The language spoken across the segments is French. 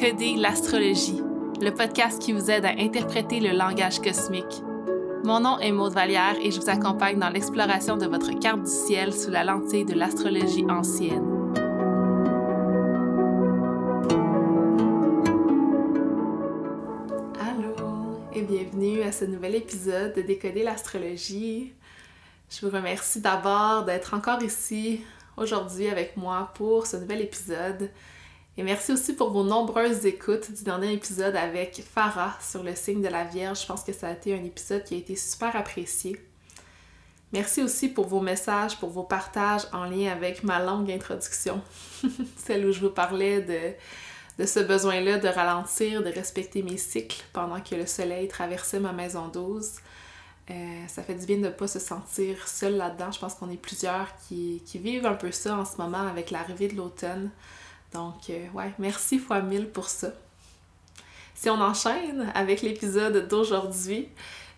Décoder l'astrologie, le podcast qui vous aide à interpréter le langage cosmique. Mon nom est Maude Vallière et je vous accompagne dans l'exploration de votre carte du ciel sous la lentille de l'astrologie ancienne. Allô et bienvenue à ce nouvel épisode de Décoder l'astrologie. Je vous remercie d'abord d'être encore ici aujourd'hui avec moi pour ce nouvel épisode. Et merci aussi pour vos nombreuses écoutes du dernier épisode avec Farah sur le signe de la Vierge. Je pense que ça a été un épisode qui a été super apprécié. Merci aussi pour vos messages, pour vos partages en lien avec ma longue introduction. Celle où je vous parlais de ce besoin-là de ralentir, de respecter mes cycles pendant que le soleil traversait ma maison 12. Ça fait du bien de ne pas se sentir seul là-dedans. Je pense qu'on est plusieurs qui vivent un peu ça en ce moment avec l'arrivée de l'automne. Donc, ouais, merci fois 1000 pour ça. Si on enchaîne avec l'épisode d'aujourd'hui,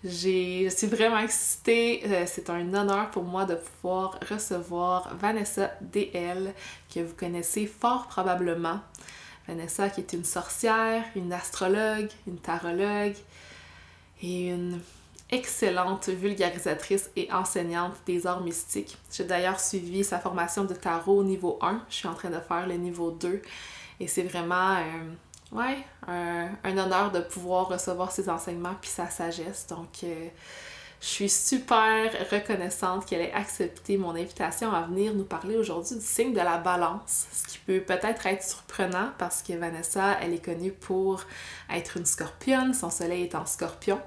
je suis vraiment excitée. C'est un honneur pour moi de pouvoir recevoir Vanessa DL, que vous connaissez fort probablement. Vanessa qui est une sorcière, une astrologue, une tarologue et une excellente vulgarisatrice et enseignante des arts mystiques. J'ai d'ailleurs suivi sa formation de tarot niveau 1. Je suis en train de faire le niveau 2. Et c'est vraiment un honneur de pouvoir recevoir ses enseignements puis sa sagesse. Donc, je suis super reconnaissante qu'elle ait accepté mon invitation à venir nous parler aujourd'hui du signe de la Balance. Ce qui peut peut-être être surprenant parce que Vanessa, elle est connue pour être une scorpionne. Son soleil est en scorpion.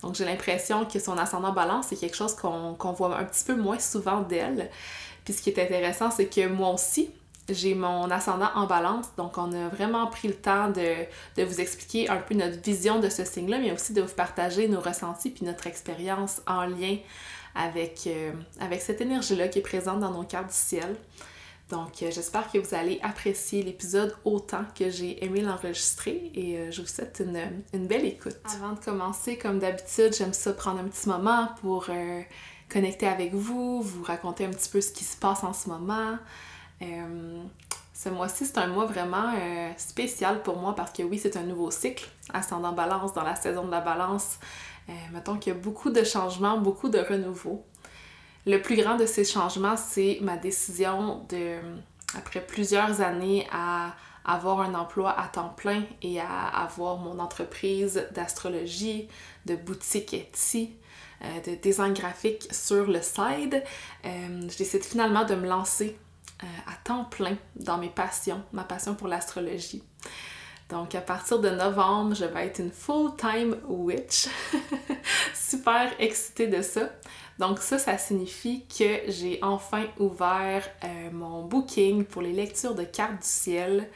Donc, j'ai l'impression que son ascendant Balance, c'est quelque chose qu'on voit un petit peu moins souvent d'elle. Puis ce qui est intéressant, c'est que moi aussi, j'ai mon ascendant en Balance. Donc, on a vraiment pris le temps de vous expliquer un peu notre vision de ce signe-là, mais aussi de vous partager nos ressentis puis notre expérience en lien avec cette énergie-là qui est présente dans nos cartes du ciel. Donc, j'espère que vous allez apprécier l'épisode autant que j'ai aimé l'enregistrer et je vous souhaite une belle écoute. Avant de commencer, comme d'habitude, j'aime ça prendre un petit moment pour connecter avec vous, vous raconter un petit peu ce qui se passe en ce moment. Ce mois-ci, c'est un mois vraiment spécial pour moi parce que oui, c'est un nouveau cycle, ascendant Balance dans la saison de la Balance. Mettons qu'il y a beaucoup de changements, beaucoup de renouveau. Le plus grand de ces changements, c'est ma décision après plusieurs années à avoir un emploi à temps plein et à avoir mon entreprise d'astrologie, de boutique Etsy, de design graphique sur le side. Je décide finalement de me lancer à temps plein dans mes passions, ma passion pour l'astrologie. Donc, à partir de novembre, je vais être une full-time witch. Super excitée de ça. Donc ça signifie que j'ai enfin ouvert mon booking pour les lectures de cartes du ciel.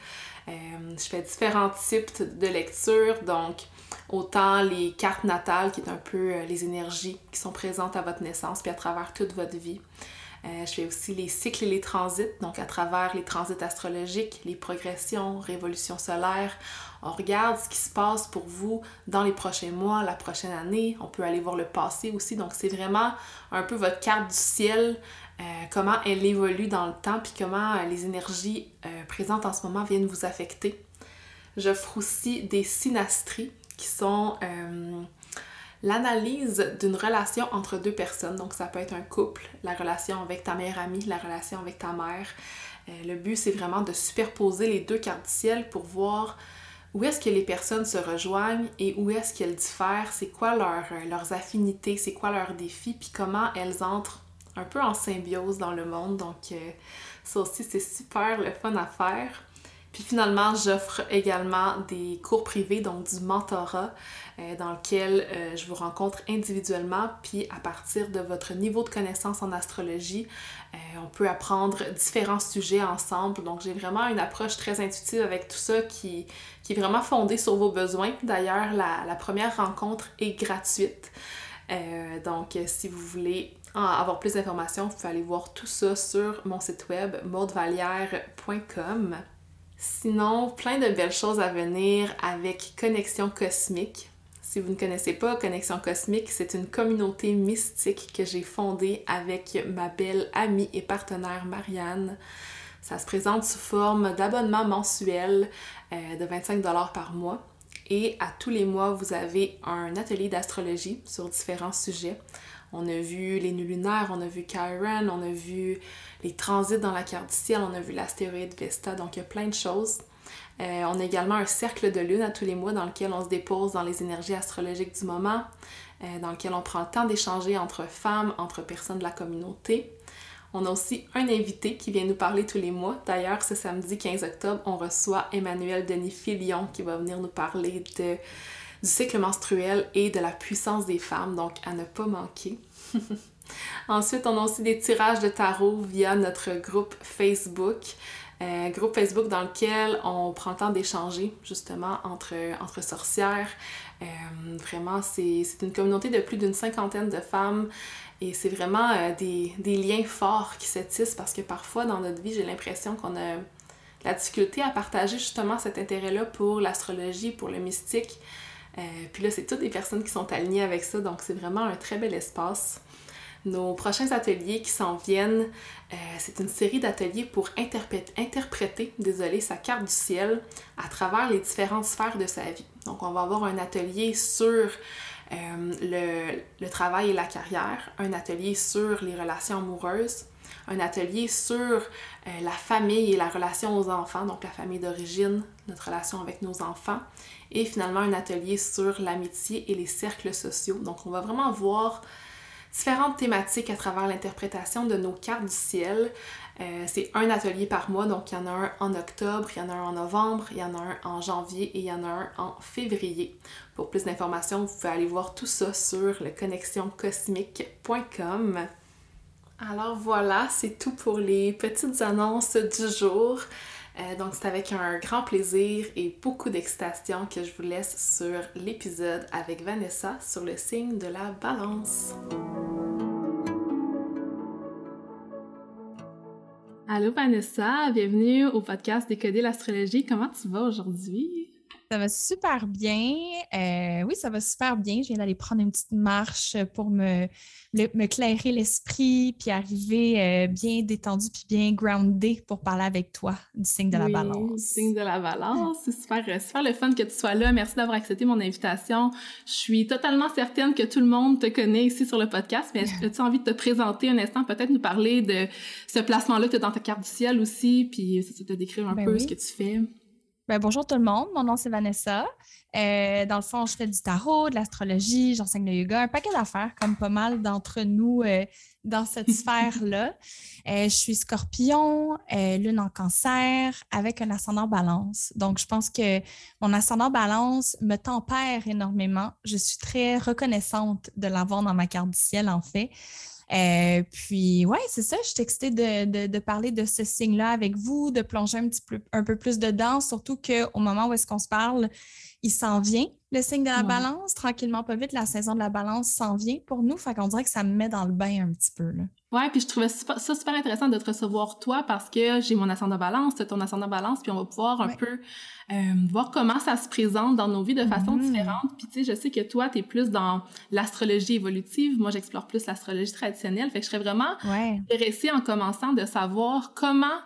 Je fais différents types de lectures, donc autant les cartes natales, qui est un peu les énergies qui sont présentes à votre naissance puis à travers toute votre vie. Je fais aussi les cycles et les transits, donc à travers les transits astrologiques, les progressions, révolutions solaires. On regarde ce qui se passe pour vous dans les prochains mois, la prochaine année. On peut aller voir le passé aussi, donc c'est vraiment un peu votre carte du ciel, comment elle évolue dans le temps, puis comment les énergies présentes en ce moment viennent vous affecter. J'offre aussi des synastries qui sont l'analyse d'une relation entre deux personnes. Donc, ça peut être un couple, la relation avec ta meilleure amie, la relation avec ta mère. Le but, c'est vraiment de superposer les deux cartes du ciel pour voir où est-ce que les personnes se rejoignent et où est-ce qu'elles diffèrent, c'est quoi leurs affinités, c'est quoi leurs défis, puis comment elles entrent un peu en symbiose dans le monde. Donc, ça aussi, c'est super le fun à faire. Puis finalement, j'offre également des cours privés, donc du mentorat, dans lequel je vous rencontre individuellement, puis à partir de votre niveau de connaissance en astrologie, on peut apprendre différents sujets ensemble. Donc j'ai vraiment une approche très intuitive avec tout ça qui est vraiment fondée sur vos besoins. D'ailleurs, la première rencontre est gratuite. Donc si vous voulez avoir plus d'informations, vous pouvez aller voir tout ça sur mon site web maudevallière.com. Sinon, plein de belles choses à venir avec Connexion Cosmique. Si vous ne connaissez pas Connexion Cosmique, c'est une communauté mystique que j'ai fondée avec ma belle amie et partenaire Marianne. Ça se présente sous forme d'abonnement mensuel de 25 par mois. Et à tous les mois, vous avez un atelier d'astrologie sur différents sujets. On a vu les nœuds lunaires, on a vu Chiron, on a vu les transits dans la carte du ciel, on a vu l'astéroïde Vesta, donc il y a plein de choses. On a également un cercle de lune à tous les mois dans lequel on se dépose dans les énergies astrologiques du moment, dans lequel on prend le temps d'échanger entre femmes, entre personnes de la communauté. On a aussi un invité qui vient nous parler tous les mois. D'ailleurs, ce samedi 15 octobre, on reçoit Emmanuel Denis Filion qui va venir nous parler du cycle menstruel et de la puissance des femmes, donc à ne pas manquer. Ensuite, on a aussi des tirages de tarot via notre groupe Facebook. Groupe Facebook dans lequel on prend le temps d'échanger justement entre sorcières. Vraiment, c'est une communauté de plus d'une 50aine de femmes et c'est vraiment des liens forts qui se tissent parce que parfois dans notre vie, j'ai l'impression qu'on a la difficulté à partager justement cet intérêt-là pour l'astrologie, pour le mystique. Puis là, c'est toutes des personnes qui sont alignées avec ça, donc c'est vraiment un très bel espace. Nos prochains ateliers qui s'en viennent, c'est une série d'ateliers pour interpréter, sa carte du ciel à travers les différentes sphères de sa vie. Donc, on va avoir un atelier sur le travail et la carrière, un atelier sur les relations amoureuses, un atelier sur la famille et la relation aux enfants, donc la famille d'origine, notre relation avec nos enfants, et finalement un atelier sur l'amitié et les cercles sociaux. Donc, on va vraiment voir différentes thématiques à travers l'interprétation de nos cartes du ciel. C'est un atelier par mois, donc il y en a un en octobre, il y en a un en novembre, il y en a un en janvier et il y en a un en février. Pour plus d'informations, vous pouvez aller voir tout ça sur leconnexioncosmique.com. Alors voilà, c'est tout pour les petites annonces du jour. Donc c'est avec un grand plaisir et beaucoup d'excitation que je vous laisse sur l'épisode avec Vanessa sur le signe de la Balance. Allô Vanessa, bienvenue au podcast Décoder l'astrologie. Comment tu vas aujourd'hui? Ça va super bien. Oui, ça va super bien. Je viens d'aller prendre une petite marche pour me clairer l'esprit puis arriver bien détendue puis bien groundée pour parler avec toi du signe de la Balance. Du signe de la Balance. C'est super le fun que tu sois là. Merci d'avoir accepté mon invitation. Je suis totalement certaine que tout le monde te connaît ici sur le podcast, mais as-tu envie de te présenter un instant, peut-être nous parler de ce placement-là que tu as dans ta carte du ciel aussi, puis te décrire un peu ce que tu fais? Bonjour tout le monde, mon nom c'est Vanessa. Dans le fond, je fais du tarot, de l'astrologie, j'enseigne le yoga, un paquet d'affaires comme pas mal d'entre nous dans cette sphère-là. Je suis Scorpion, lune en Cancer, avec un ascendant Balance. Donc, je pense que mon ascendant Balance me tempère énormément. Je suis très reconnaissante de l'avoir dans ma carte du ciel, en fait. Puis, ouais, c'est ça, je suis excitée de parler de ce signe-là avec vous, de plonger un peu plus dedans, surtout qu'au moment où est-ce qu'on se parle, il s'en vient, le signe de la Balance. Tranquillement, pas vite, la saison de la Balance s'en vient pour nous. Fait qu'on dirait que ça me met dans le bain un petit peu, là. Ouais, puis je trouvais ça super intéressant de te recevoir toi parce que j'ai mon ascendant Balance, t'as ton ascendant Balance, puis on va pouvoir un peu voir comment ça se présente dans nos vies de façon différente. Puis tu sais, je sais que toi, t'es plus dans l'astrologie évolutive, moi j'explore plus l'astrologie traditionnelle, fait que je serais vraiment intéressée en commençant de savoir comment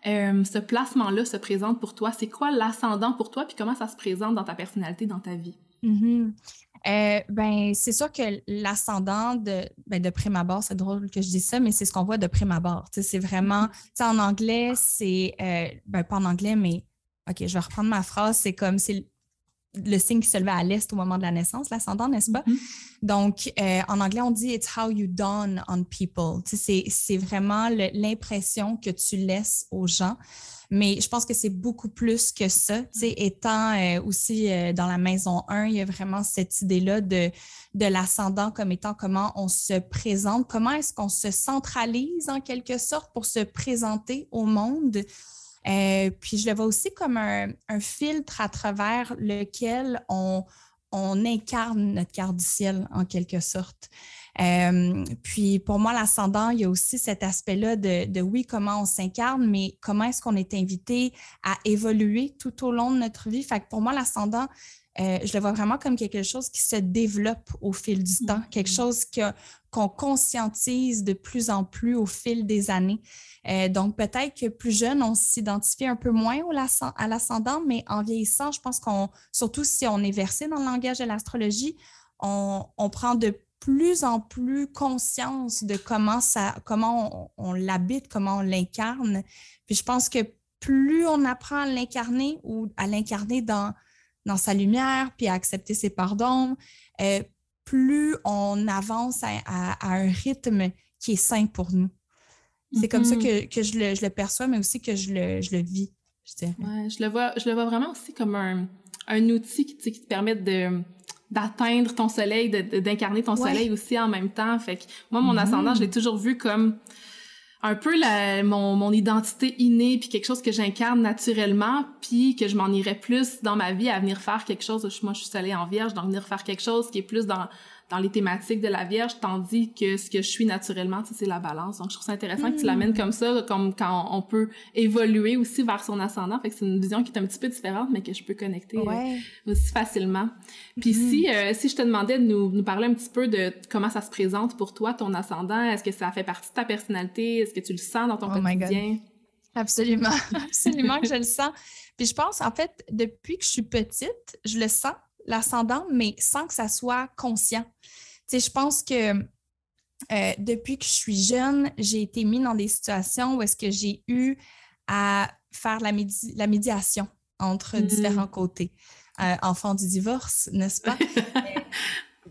ce placement-là se présente pour toi. C'est quoi l'ascendant pour toi, puis comment ça se présente dans ta personnalité, dans ta vie? C'est sûr que l'ascendant de prime abord, c'est drôle que je dise ça, mais c'est ce qu'on voit de prime abord. C'est vraiment, en anglais, c'est, pas en anglais, mais OK, je vais reprendre ma phrase, c'est comme, c'est le signe qui se levait à l'est au moment de la naissance, l'ascendant, n'est-ce pas? Donc, en anglais, on dit « it's how you dawn on people ». C'est vraiment l'impression que tu laisses aux gens. Mais je pense que c'est beaucoup plus que ça. Étant aussi dans la maison 1, il y a vraiment cette idée-là de l'ascendant comme étant comment on se présente, comment est-ce qu'on se centralise en quelque sorte pour se présenter au monde. Puis je le vois aussi comme un filtre à travers lequel on incarne notre carte du ciel en quelque sorte. Puis pour moi, l'ascendant, il y a aussi cet aspect-là de oui, comment on s'incarne, mais comment est-ce qu'on est invité à évoluer tout au long de notre vie. Fait que pour moi, l'ascendant, je le vois vraiment comme quelque chose qui se développe au fil du temps, quelque chose qu'on conscientise de plus en plus au fil des années. Donc, peut-être que plus jeune, on s'identifie un peu moins à l'ascendant, mais en vieillissant, je pense surtout si on est versé dans le langage de l'astrologie, on prend de plus en plus conscience de comment on l'habite, comment on l'incarne. Puis je pense que plus on apprend à l'incarner ou à l'incarner dans sa lumière, puis à accepter ses parts d'ombre, plus on avance à un rythme qui est sain pour nous. C'est comme ça que je le perçois, mais aussi que je le vis, je dirais. Ouais, je le vois vraiment aussi comme un outil qui te permet d'atteindre ton soleil, d'incarner ton soleil aussi en même temps. Fait que moi, mon ascendant, je l'ai toujours vu comme un peu mon identité innée, puis quelque chose que j'incarne naturellement, puis que je m'en irais plus dans ma vie à venir faire quelque chose. Moi, je suis soleil en Vierge, donc venir faire quelque chose qui est plus dans les thématiques de la Vierge, tandis que ce que je suis naturellement, c'est la balance. Donc, je trouve ça intéressant que tu l'amènes comme ça, comme quand on peut évoluer aussi vers son ascendant. Fait que c'est une vision qui est un petit peu différente, mais que je peux connecter aussi facilement. Puis si je te demandais de nous parler un petit peu de comment ça se présente pour toi, ton ascendant, est-ce que ça fait partie de ta personnalité? Est-ce que tu le sens dans ton quotidien? Absolument. Absolument que je le sens. Puis je pense, en fait, depuis que je suis petite, je le sens, l'ascendant, mais sans que ça soit conscient. Tu sais, je pense que depuis que je suis jeune, j'ai été mise dans des situations où est-ce que j'ai eu à faire la médiation entre différents côtés. Enfant du divorce, n'est-ce pas?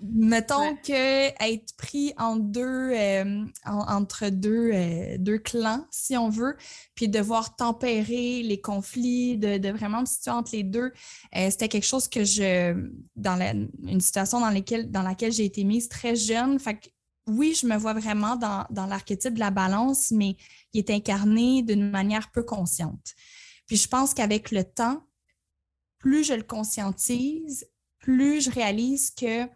Mettons que être pris entre deux clans, si on veut, puis devoir tempérer les conflits, de vraiment me situer entre les deux, c'était quelque chose que une situation dans laquelle j'ai été mise très jeune. Fait que oui, je me vois vraiment dans l'archétype de la balance, mais il est incarné d'une manière peu consciente. Puis je pense qu'avec le temps, plus je le conscientise, plus je réalise que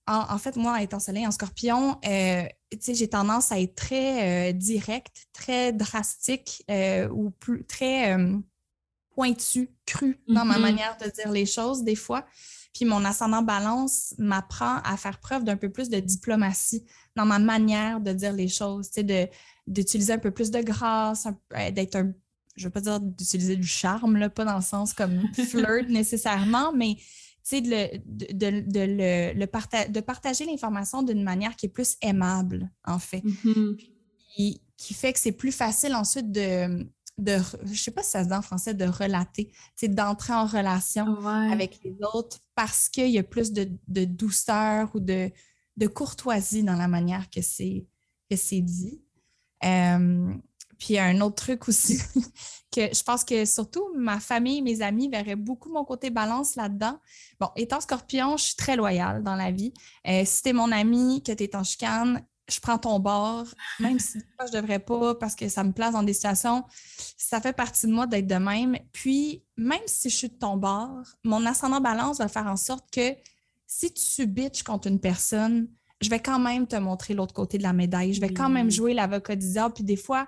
en fait, moi, étant soleil en Scorpion, j'ai tendance à être très directe, très drastique ou très pointue, crue dans ma manière de dire les choses des fois. Puis mon ascendant balance m'apprend à faire preuve d'un peu plus de diplomatie dans ma manière de dire les choses, d'utiliser un peu plus de grâce, je ne veux pas dire d'utiliser du charme, là, pas dans le sens comme flirt nécessairement, mais de partager l'information d'une manière qui est plus aimable, en fait. Qui fait que c'est plus facile ensuite je ne sais pas si ça se dit en français, de relater, d'entrer en relation avec les autres parce qu'il y a plus de douceur ou de courtoisie dans la manière que c'est dit. Puis un autre truc aussi, que je pense que surtout ma famille, mes amis verraient beaucoup mon côté balance là-dedans. Bon, étant Scorpion, je suis très loyale dans la vie. Si t'es mon ami, que t'es en chicane, je prends ton bord, même si je devrais pas parce que ça me place dans des situations, ça fait partie de moi d'être de même. Puis, même si je suis de ton bord, mon ascendant balance va faire en sorte que si tu bitches contre une personne, je vais quand même te montrer l'autre côté de la médaille. Je vais quand même jouer l'avocat du diable. Puis des fois,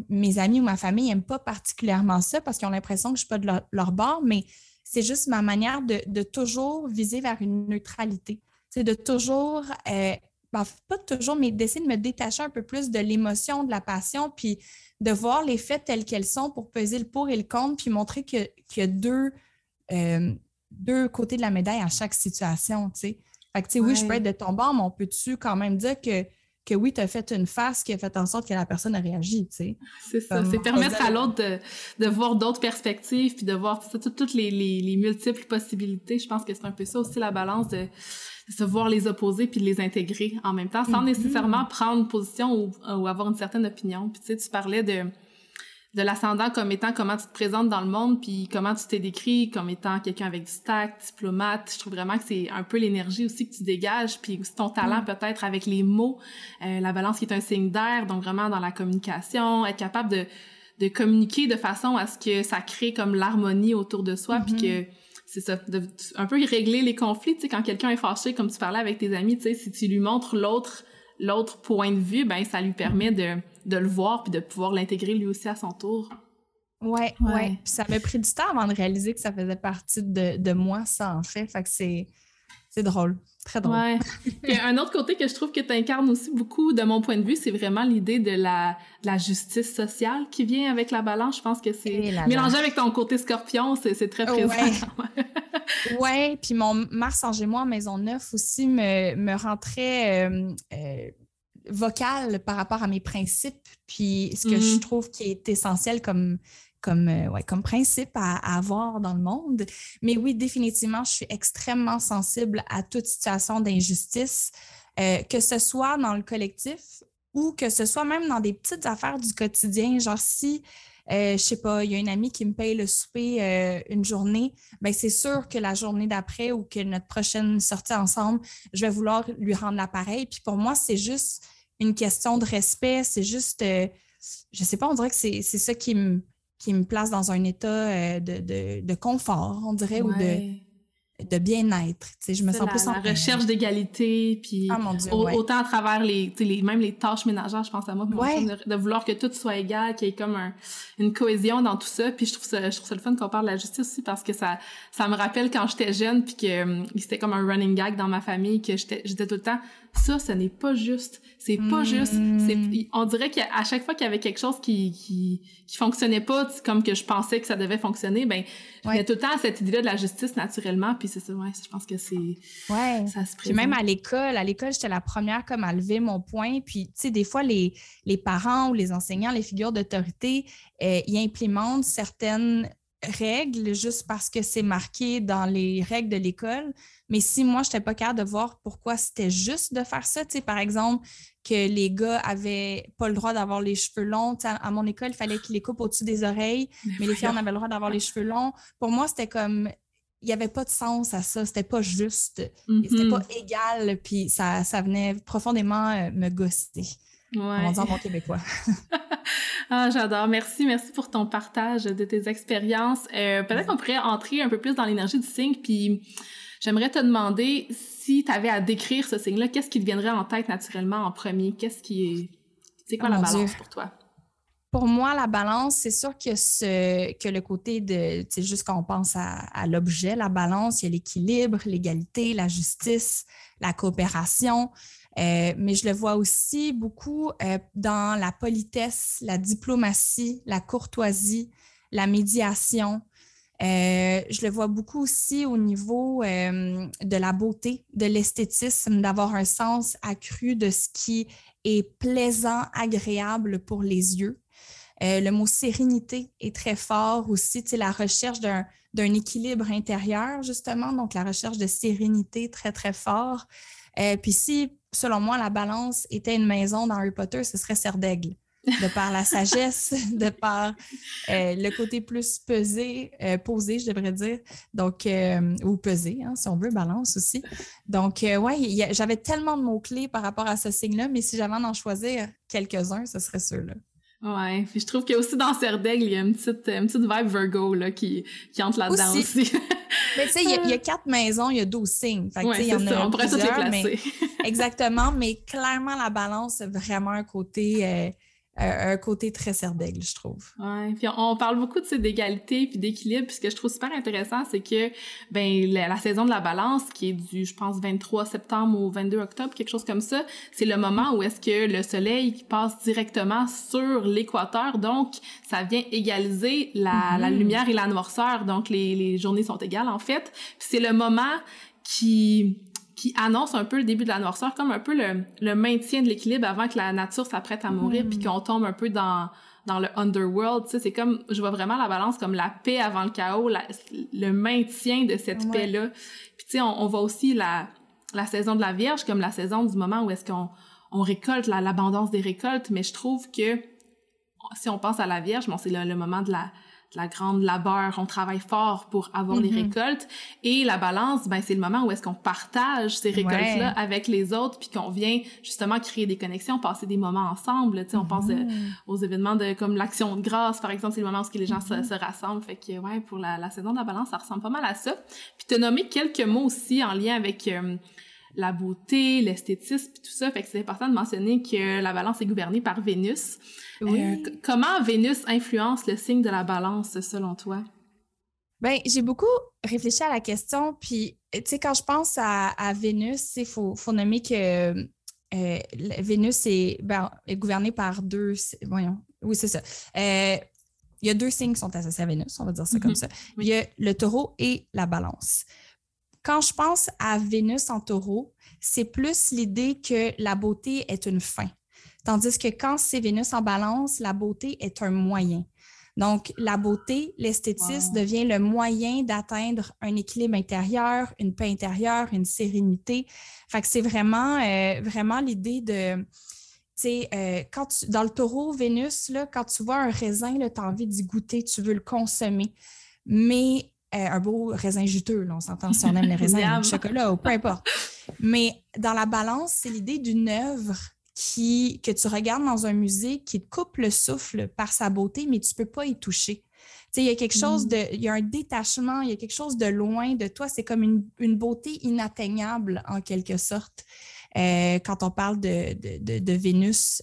mes amis ou ma famille n'aiment pas particulièrement ça parce qu'ils ont l'impression que je ne suis pas de leur bord, mais c'est juste ma manière de toujours viser vers une neutralité. C'est de toujours, pas toujours, mais d'essayer de me détacher un peu plus de l'émotion, de la passion, puis de voir les faits tels qu'elles sont pour peser le pour et le contre, puis montrer qu'il y a deux côtés de la médaille à chaque situation, tu sais. Fait que, oui, je peux être de ton bord, mais on peut-tu quand même dire que oui, tu as fait une face qui a fait en sorte que la personne a réagi, tu sais. C'est ça, c'est permettre à l'autre de voir d'autres perspectives puis de voir toutes les multiples possibilités. Je pense que c'est un peu ça aussi la balance de se voir les opposés puis de les intégrer en même temps sans nécessairement prendre position ou avoir une certaine opinion. Puis tu sais, tu parlais de l'ascendant comme étant comment tu te présentes dans le monde puis comment tu t'es décrit comme étant quelqu'un avec du tact, diplomate. Je trouve vraiment que c'est un peu l'énergie aussi que tu dégages puis aussi ton talent peut-être avec les mots. La balance qui est un signe d'air, donc vraiment dans la communication, être capable de communiquer de façon à ce que ça crée comme l'harmonie autour de soi puis que c'est ça, un peu régler les conflits. Tu sais, quand quelqu'un est fâché, comme tu parlais avec tes amis, tu sais, si tu lui montres l'autre point de vue, ben ça lui permet de le voir puis de pouvoir l'intégrer lui aussi à son tour. Ouais. Puis ça m'a pris du temps avant de réaliser que ça faisait partie de moi, ça, en fait. Fait que C'est drôle, très drôle. Ouais. Puis un autre côté que je trouve que tu incarnes aussi beaucoup, de mon point de vue, c'est vraiment l'idée de la justice sociale qui vient avec la balance. Je pense que c'est mélangé avec ton côté scorpion, c'est très présent. Ouais, puis mon Mars en Gémeaux en maison 9 aussi me rend très vocale par rapport à mes principes, puis ce que je trouve qui est essentiel comme principe à avoir dans le monde. Mais oui, définitivement, je suis extrêmement sensible à toute situation d'injustice, que ce soit dans le collectif ou que ce soit même dans des petites affaires du quotidien. Genre si, je sais pas, il y a une amie qui me paye le souper une journée, bien c'est sûr que la journée d'après ou que notre prochaine sortie ensemble, je vais vouloir lui rendre l'appareil. Puis pour moi, c'est juste une question de respect. C'est juste, je sais pas, on dirait que c'est ça qui me place dans un état de confort, on dirait, ou de bien-être. Tu sais, je me sens plus en recherche d'égalité, puis autant à travers même les tâches ménagères, je pense à moi, de vouloir que tout soit égal, qu'il y ait comme une cohésion dans tout ça. Puis je trouve ça le fun qu'on parle de la justice aussi, parce que ça me rappelle quand j'étais jeune, puis que c'était comme un running gag dans ma famille, que j'étais tout le temps, ça, ce n'est pas juste. C'est pas juste. On dirait qu'à chaque fois qu'il y avait quelque chose qui fonctionnait pas comme que je pensais que ça devait fonctionner, ben, je venais tout le temps à cette idée-là de la justice naturellement, puis c'est ça, je pense que c'est... Ouais. Ça se présente. Puis même à l'école, j'étais la première comme à lever mon poing, puis tu sais, des fois, les parents ou les enseignants, les figures d'autorité, ils implémentent certaines règles juste parce que c'est marqué dans les règles de l'école. Mais si moi, je n'étais pas capable de voir pourquoi c'était juste de faire ça, tu sais, par exemple, que les gars avaient pas le droit d'avoir les cheveux longs. Tu sais, à mon école, il fallait qu'ils les coupent au-dessus des oreilles, mais les filles en avaient le droit d'avoir les cheveux longs. Pour moi, c'était comme... Il n'y avait pas de sens à ça. C'était pas juste. C'était pas égal. Puis ça venait profondément me gosser. On va dire en bon québécois. Ah, j'adore. Merci pour ton partage de tes expériences. Peut-être qu'on pourrait entrer un peu plus dans l'énergie du signe, puis j'aimerais te demander si tu avais à décrire ce signe-là, qu'est-ce qui te viendrait en tête naturellement en premier? C'est quoi la balance pour toi? Pour moi, la balance, c'est sûr que le côté de, tu sais, juste quand on pense à l'objet, la balance, il y a l'équilibre, l'égalité, la justice, la coopération. Mais je le vois aussi beaucoup dans la politesse, la diplomatie, la courtoisie, la médiation. Je le vois beaucoup aussi au niveau de la beauté, de l'esthétisme, d'avoir un sens accru de ce qui est plaisant, agréable pour les yeux. Le mot sérénité est très fort aussi, tu sais, la recherche d'un équilibre intérieur, justement, donc la recherche de sérénité très, très fort. Puis si, selon moi, la balance était une maison dans Harry Potter, ce serait Serre d'Aigle, de par la sagesse, de par le côté plus posé, je devrais dire, donc, ou pesé, hein, si on veut, balance aussi. Donc, j'avais tellement de mots-clés par rapport à ce signe-là, mais si j'avais à en choisir quelques-uns, ce serait ceux-là. Ouais, puis je trouve qu'il y a aussi dans Serre d'Aigle, il y a une petite vibe Virgo là, qui entre là-dedans aussi. Mais tu sais, il y a 4 maisons, il y a 12 signes. Fait que, il y en a on pourrait tous les placer. Mais, exactement, mais clairement, la balance, c'est vraiment un côté très Serre d'Aigle, je trouve. Ouais, puis on parle beaucoup d'égalité puis d'équilibre, puis ce que je trouve super intéressant, c'est que la saison de la balance, qui est du, je pense, 23 septembre au 22 octobre, quelque chose comme ça, c'est le moment où est-ce que le soleil passe directement sur l'équateur, donc ça vient égaliser la lumière et la noirceur, donc les journées sont égales en fait, puis c'est le moment qui annonce un peu le début de la noirceur, comme un peu le maintien de l'équilibre avant que la nature s'apprête à mourir, puis qu'on tombe un peu dans le underworld. Tu sais, c'est comme, je vois vraiment la balance comme la paix avant le chaos, le maintien de cette paix-là. Puis tu sais, on voit aussi la saison de la Vierge comme la saison du moment où est-ce qu'on récolte, l'abondance des récoltes, mais je trouve que si on pense à la Vierge, bon, c'est le moment de la grande labeur, on travaille fort pour avoir les récoltes, et la balance, c'est le moment où est-ce qu'on partage ces récoltes-là avec les autres, puis qu'on vient justement créer des connexions, passer des moments ensemble, tu sais, on pense aux événements comme l'Action de grâce, par exemple, c'est le moment où les gens se rassemblent, fait que pour la saison de la balance, ça ressemble pas mal à ça. Puis t'as nommé quelques mots aussi en lien avec la beauté, l'esthétisme, puis tout ça, fait que c'est important de mentionner que la balance est gouvernée par Vénus. Oui. Comment Vénus influence le signe de la balance, selon toi? Ben, j'ai beaucoup réfléchi à la question, puis, tu sais, quand je pense à Vénus, il faut nommer que Vénus est gouvernée par deux, voyons, oui, c'est ça. Il y a deux signes qui sont associés à Vénus, on va dire ça comme ça. Oui. Il y a le taureau et la balance. Quand je pense à Vénus en taureau, c'est plus l'idée que la beauté est une fin. Tandis que quand c'est Vénus en balance, la beauté est un moyen. Donc, la beauté, l'esthétisme devient le moyen d'atteindre un équilibre intérieur, une paix intérieure, une sérénité. Fait que c'est vraiment, vraiment l'idée de, tu sais, dans le taureau, Vénus, là, quand tu vois un raisin, tu as envie d'y goûter, tu veux le consommer. Mais un beau raisin juteux, là, on s'entend si on aime les raisins, le chocolat ou peu importe. Mais dans la balance, c'est l'idée d'une œuvre que tu regardes dans un musée qui te coupe le souffle par sa beauté, mais tu ne peux pas y toucher. Tu sais, il y a quelque chose il y a un détachement, il y a quelque chose de loin de toi. C'est comme une beauté inatteignable, en quelque sorte, quand on parle de Vénus.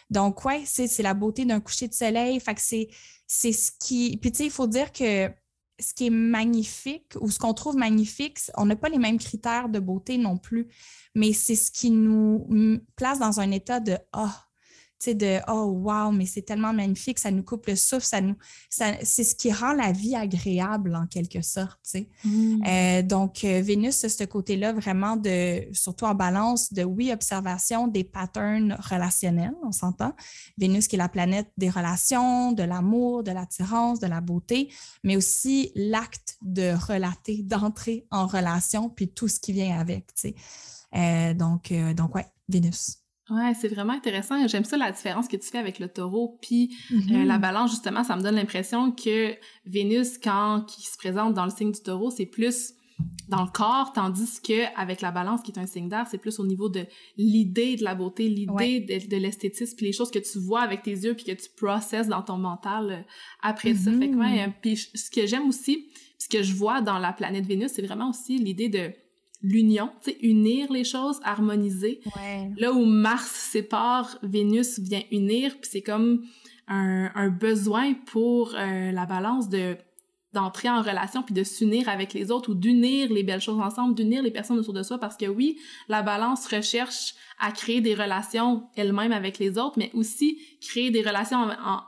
Donc, ouais, c'est la beauté d'un coucher de soleil. Fait que c'est ce qui... Puis, tu sais, il faut dire que ce qui est magnifique ou ce qu'on trouve magnifique, on n'a pas les mêmes critères de beauté non plus, mais c'est ce qui nous place dans un état de « ah ». Tu sais, de « oh, wow, mais c'est tellement magnifique, ça nous coupe le souffle, c'est ce qui rend la vie agréable en quelque sorte, tu sais. Donc, Vénus, ce côté-là vraiment surtout en balance, de oui, observation des patterns relationnels, on s'entend. Vénus qui est la planète des relations, de l'amour, de l'attirance, de la beauté, mais aussi l'acte de relater, d'entrer en relation, puis tout ce qui vient avec, tu sais. Donc, ouais, Vénus. Ouais, c'est vraiment intéressant. J'aime ça la différence que tu fais avec le taureau puis la balance, justement, ça me donne l'impression que Vénus, quand il se présente dans le signe du taureau, c'est plus dans le corps, tandis que avec la balance, qui est un signe d'air, c'est plus au niveau de l'idée de la beauté, l'idée de l'esthétisme, puis les choses que tu vois avec tes yeux puis que tu processes dans ton mental après ça. Fait que, ouais, puis ce que j'aime aussi, ce que je vois dans la planète Vénus, c'est vraiment aussi l'idée de l'union, tu sais, unir les choses, harmoniser. Ouais. Là où Mars sépare, Vénus vient unir, puis c'est comme un besoin pour la balance d'entrer en relation puis de s'unir avec les autres ou d'unir les belles choses ensemble, d'unir les personnes autour de soi, parce que oui, la balance recherche à créer des relations elle-même avec les autres, mais aussi créer des relations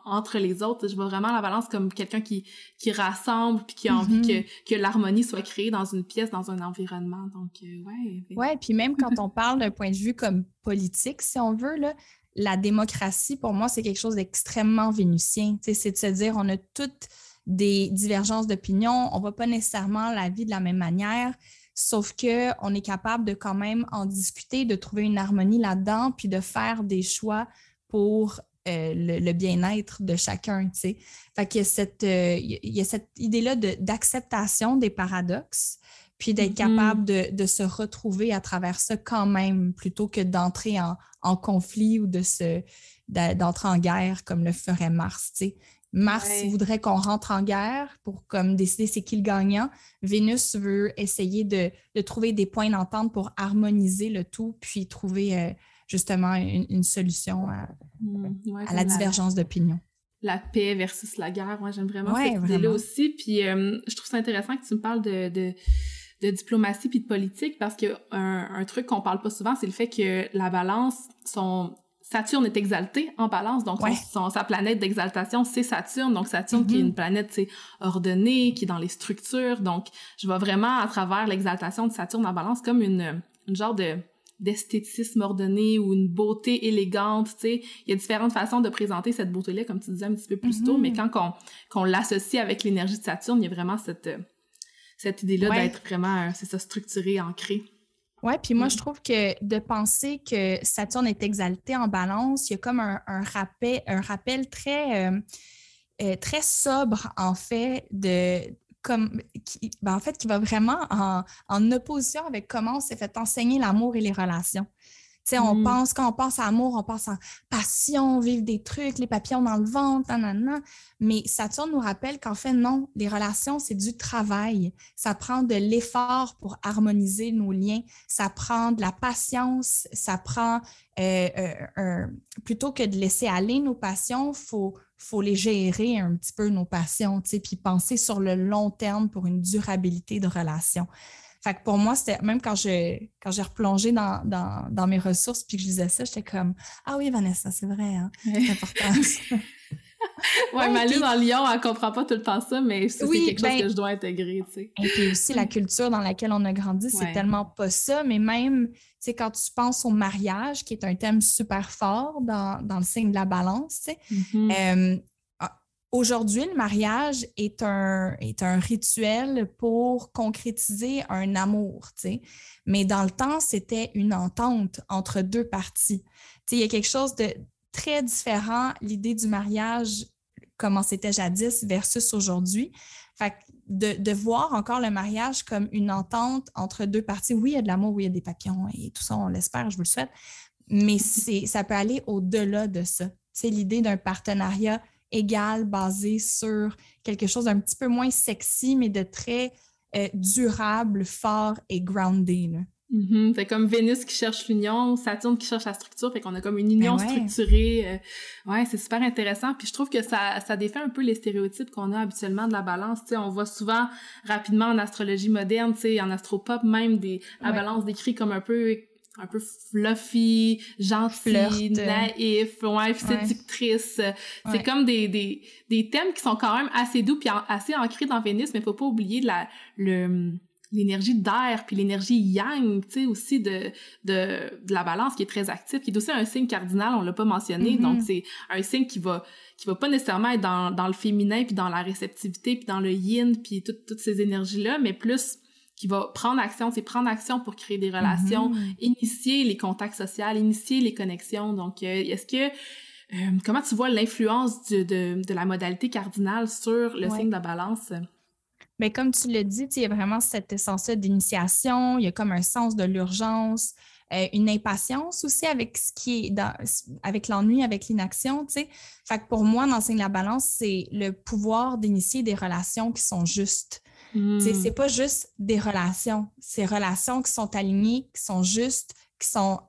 entre les autres. Je vois vraiment la balance comme quelqu'un qui rassemble puis qui a envie que l'harmonie soit créée dans une pièce, dans un environnement. Donc, ouais. Ouais, puis même quand on parle d'un point de vue comme politique, si on veut, là, la démocratie, pour moi, c'est quelque chose d'extrêmement vénusien. Tu sais, c'est de se dire, on a toutes des divergences d'opinion, on ne voit pas nécessairement la vie de la même manière, sauf qu'on est capable de quand même en discuter, de trouver une harmonie là-dedans, puis de faire des choix pour le bien-être de chacun, tu sais. Fait qu'il y a cette idée-là d'acceptation des paradoxes, puis d'être capable de se retrouver à travers ça quand même, plutôt que d'entrer en conflit ou d'entrer en guerre comme le ferait Mars, tu sais. Mars voudrait qu'on rentre en guerre pour comme décider c'est qui le gagnant. Vénus veut essayer de trouver des points d'entente pour harmoniser le tout, puis trouver justement une solution à la divergence d'opinion. La paix versus la guerre, moi j'aime vraiment cette idée-là aussi. Puis je trouve ça intéressant que tu me parles de diplomatie puis de politique, parce que un truc qu'on parle pas souvent, c'est le fait que la balance, Saturne est exalté en balance, donc sa planète d'exaltation, c'est Saturne. Donc Saturne qui est une planète, c'est ordonnée, qui est dans les structures. Donc je vois vraiment à travers l'exaltation de Saturne en balance comme une genre d'esthétisme ordonné ou une beauté élégante, tu sais. Il y a différentes façons de présenter cette beauté-là, comme tu disais un petit peu plus tôt, mais quand qu'on l'associe avec l'énergie de Saturne, il y a vraiment cette idée-là d'être vraiment, c'est ça, structuré, ancré. Oui, puis moi, je trouve que de penser que Saturne est exalté en balance, il y a comme un rappel très, très sobre, en fait, qui va vraiment en opposition avec comment on s'est fait enseigner l'amour et les relations. Tu sais, quand on pense à amour, on pense en passion, vivre des trucs, les papillons dans le ventre, nanana. Mais Saturne nous rappelle qu'en fait, non, les relations, c'est du travail. Ça prend de l'effort pour harmoniser nos liens. Ça prend de la patience. Ça prend, plutôt que de laisser aller nos passions, il faut faut les gérer un petit peu, nos passions, tu sais, puis penser sur le long terme pour une durabilité de relation. Fait que pour moi, c'était même quand j'ai replongé dans mes ressources puis que je lisais ça, j'étais comme « Ah oui, Vanessa, c'est vrai, hein, c'est important. » Ouais, Malou dans Lyon, elle comprend pas tout le temps ça, mais ça, c'est quelque chose que je dois intégrer, tu sais. Et puis aussi, la culture dans laquelle on a grandi, c'est tellement pas ça, mais même, tu sais, quand tu penses au mariage, qui est un thème super fort dans le signe de la balance, tu sais, aujourd'hui, le mariage est un rituel pour concrétiser un amour, tu sais. Mais dans le temps, c'était une entente entre deux parties. Tu sais, il y a quelque chose de très différent, l'idée du mariage, comment c'était jadis versus aujourd'hui. Fait que de voir encore le mariage comme une entente entre deux parties. Oui, il y a de l'amour, oui, il y a des papillons et tout ça, on l'espère, je vous le souhaite. Mais ça peut aller au-delà de ça. C'est l'idée d'un partenariat égal, basé sur quelque chose d'un petit peu moins sexy, mais de très durable, fort et groundé, là. C'est comme Vénus qui cherche l'union, Saturne qui cherche la structure, fait qu'on a comme une union structurée. Ouais, c'est super intéressant. Puis je trouve que ça défait un peu les stéréotypes qu'on a habituellement de la balance. Tu sais, on voit souvent rapidement en astrologie moderne, tu sais, en astropop même la balance décrit comme un peu fluffy, gentil, naïf, séductrice. C'est comme des thèmes qui sont quand même assez doux puis assez ancrés dans Vénus, mais faut pas oublier l'énergie d'air puis l'énergie yang, tu sais, aussi de la balance qui est très active, qui est aussi un signe cardinal, on l'a pas mentionné, donc c'est un signe qui va pas nécessairement être dans le féminin puis dans la réceptivité puis dans le yin puis toutes ces énergies-là, mais plus qui va prendre action pour créer des relations, initier les contacts sociaux, initier les connexions. Donc, est-ce que comment tu vois l'influence de la modalité cardinale sur le signe de la balance? Bien, comme tu l'as dit, il y a vraiment cette essence-là d'initiation, il y a comme un sens de l'urgence, une impatience aussi avec ce qui est avec l'ennui, avec l'inaction, tu sais. Fait que pour moi, dans le signe de la balance, c'est le pouvoir d'initier des relations qui sont justes. C'est pas juste des relations, c'est relations qui sont alignées, qui sont justes, qui sont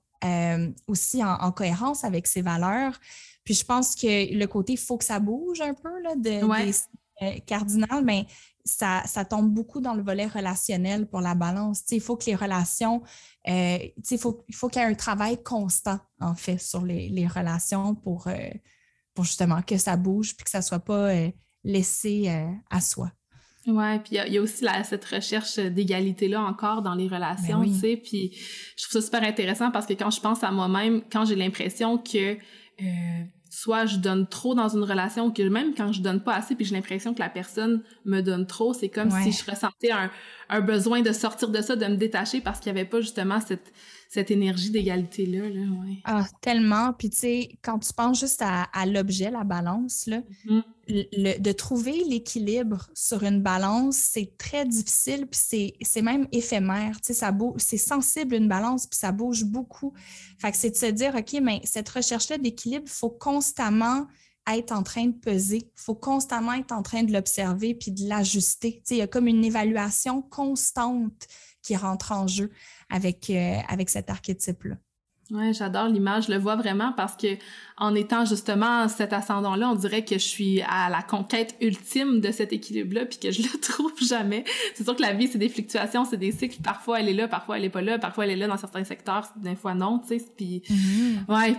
aussi en cohérence avec ses valeurs. Puis je pense que le côté « il faut que ça bouge » un peu là, des cardinales, mais ça tombe beaucoup dans le volet relationnel pour la balance. Il faut que les relations, il faut qu'il y ait un travail constant, en fait, sur les relations pour justement que ça bouge puis que ça ne soit pas laissé à soi. Ouais, puis il y a aussi cette recherche d'égalité-là encore dans les relations, tu sais, puis je trouve ça super intéressant parce que quand je pense à moi-même, quand j'ai l'impression que soit je donne trop dans une relation ou que même quand je donne pas assez puis j'ai l'impression que la personne me donne trop, c'est comme si je ressentais un besoin de sortir de ça, de me détacher parce qu'il y avait pas justement cette énergie d'égalité-là. Là, Ah, tellement. Puis tu sais, quand tu penses juste à l'objet, la balance, là, de trouver l'équilibre sur une balance, c'est très difficile puis c'est même éphémère. Tu sais, c'est sensible une balance puis ça bouge beaucoup. Fait que c'est de se dire, OK, mais cette recherche-là d'équilibre, il faut constamment être en train de peser. Il faut constamment être en train de l'observer puis de l'ajuster. Tu sais, il y a comme une évaluation constante qui rentre en jeu avec cet archétype-là. Ouais, j'adore l'image, je le vois vraiment parce que en étant justement cet ascendant-là, on dirait que je suis à la conquête ultime de cet équilibre-là puis que je le trouve jamais. C'est sûr que la vie, c'est des fluctuations, c'est des cycles, parfois elle est là, parfois elle est pas là, parfois elle est là dans certains secteurs, des fois non, tu sais, puis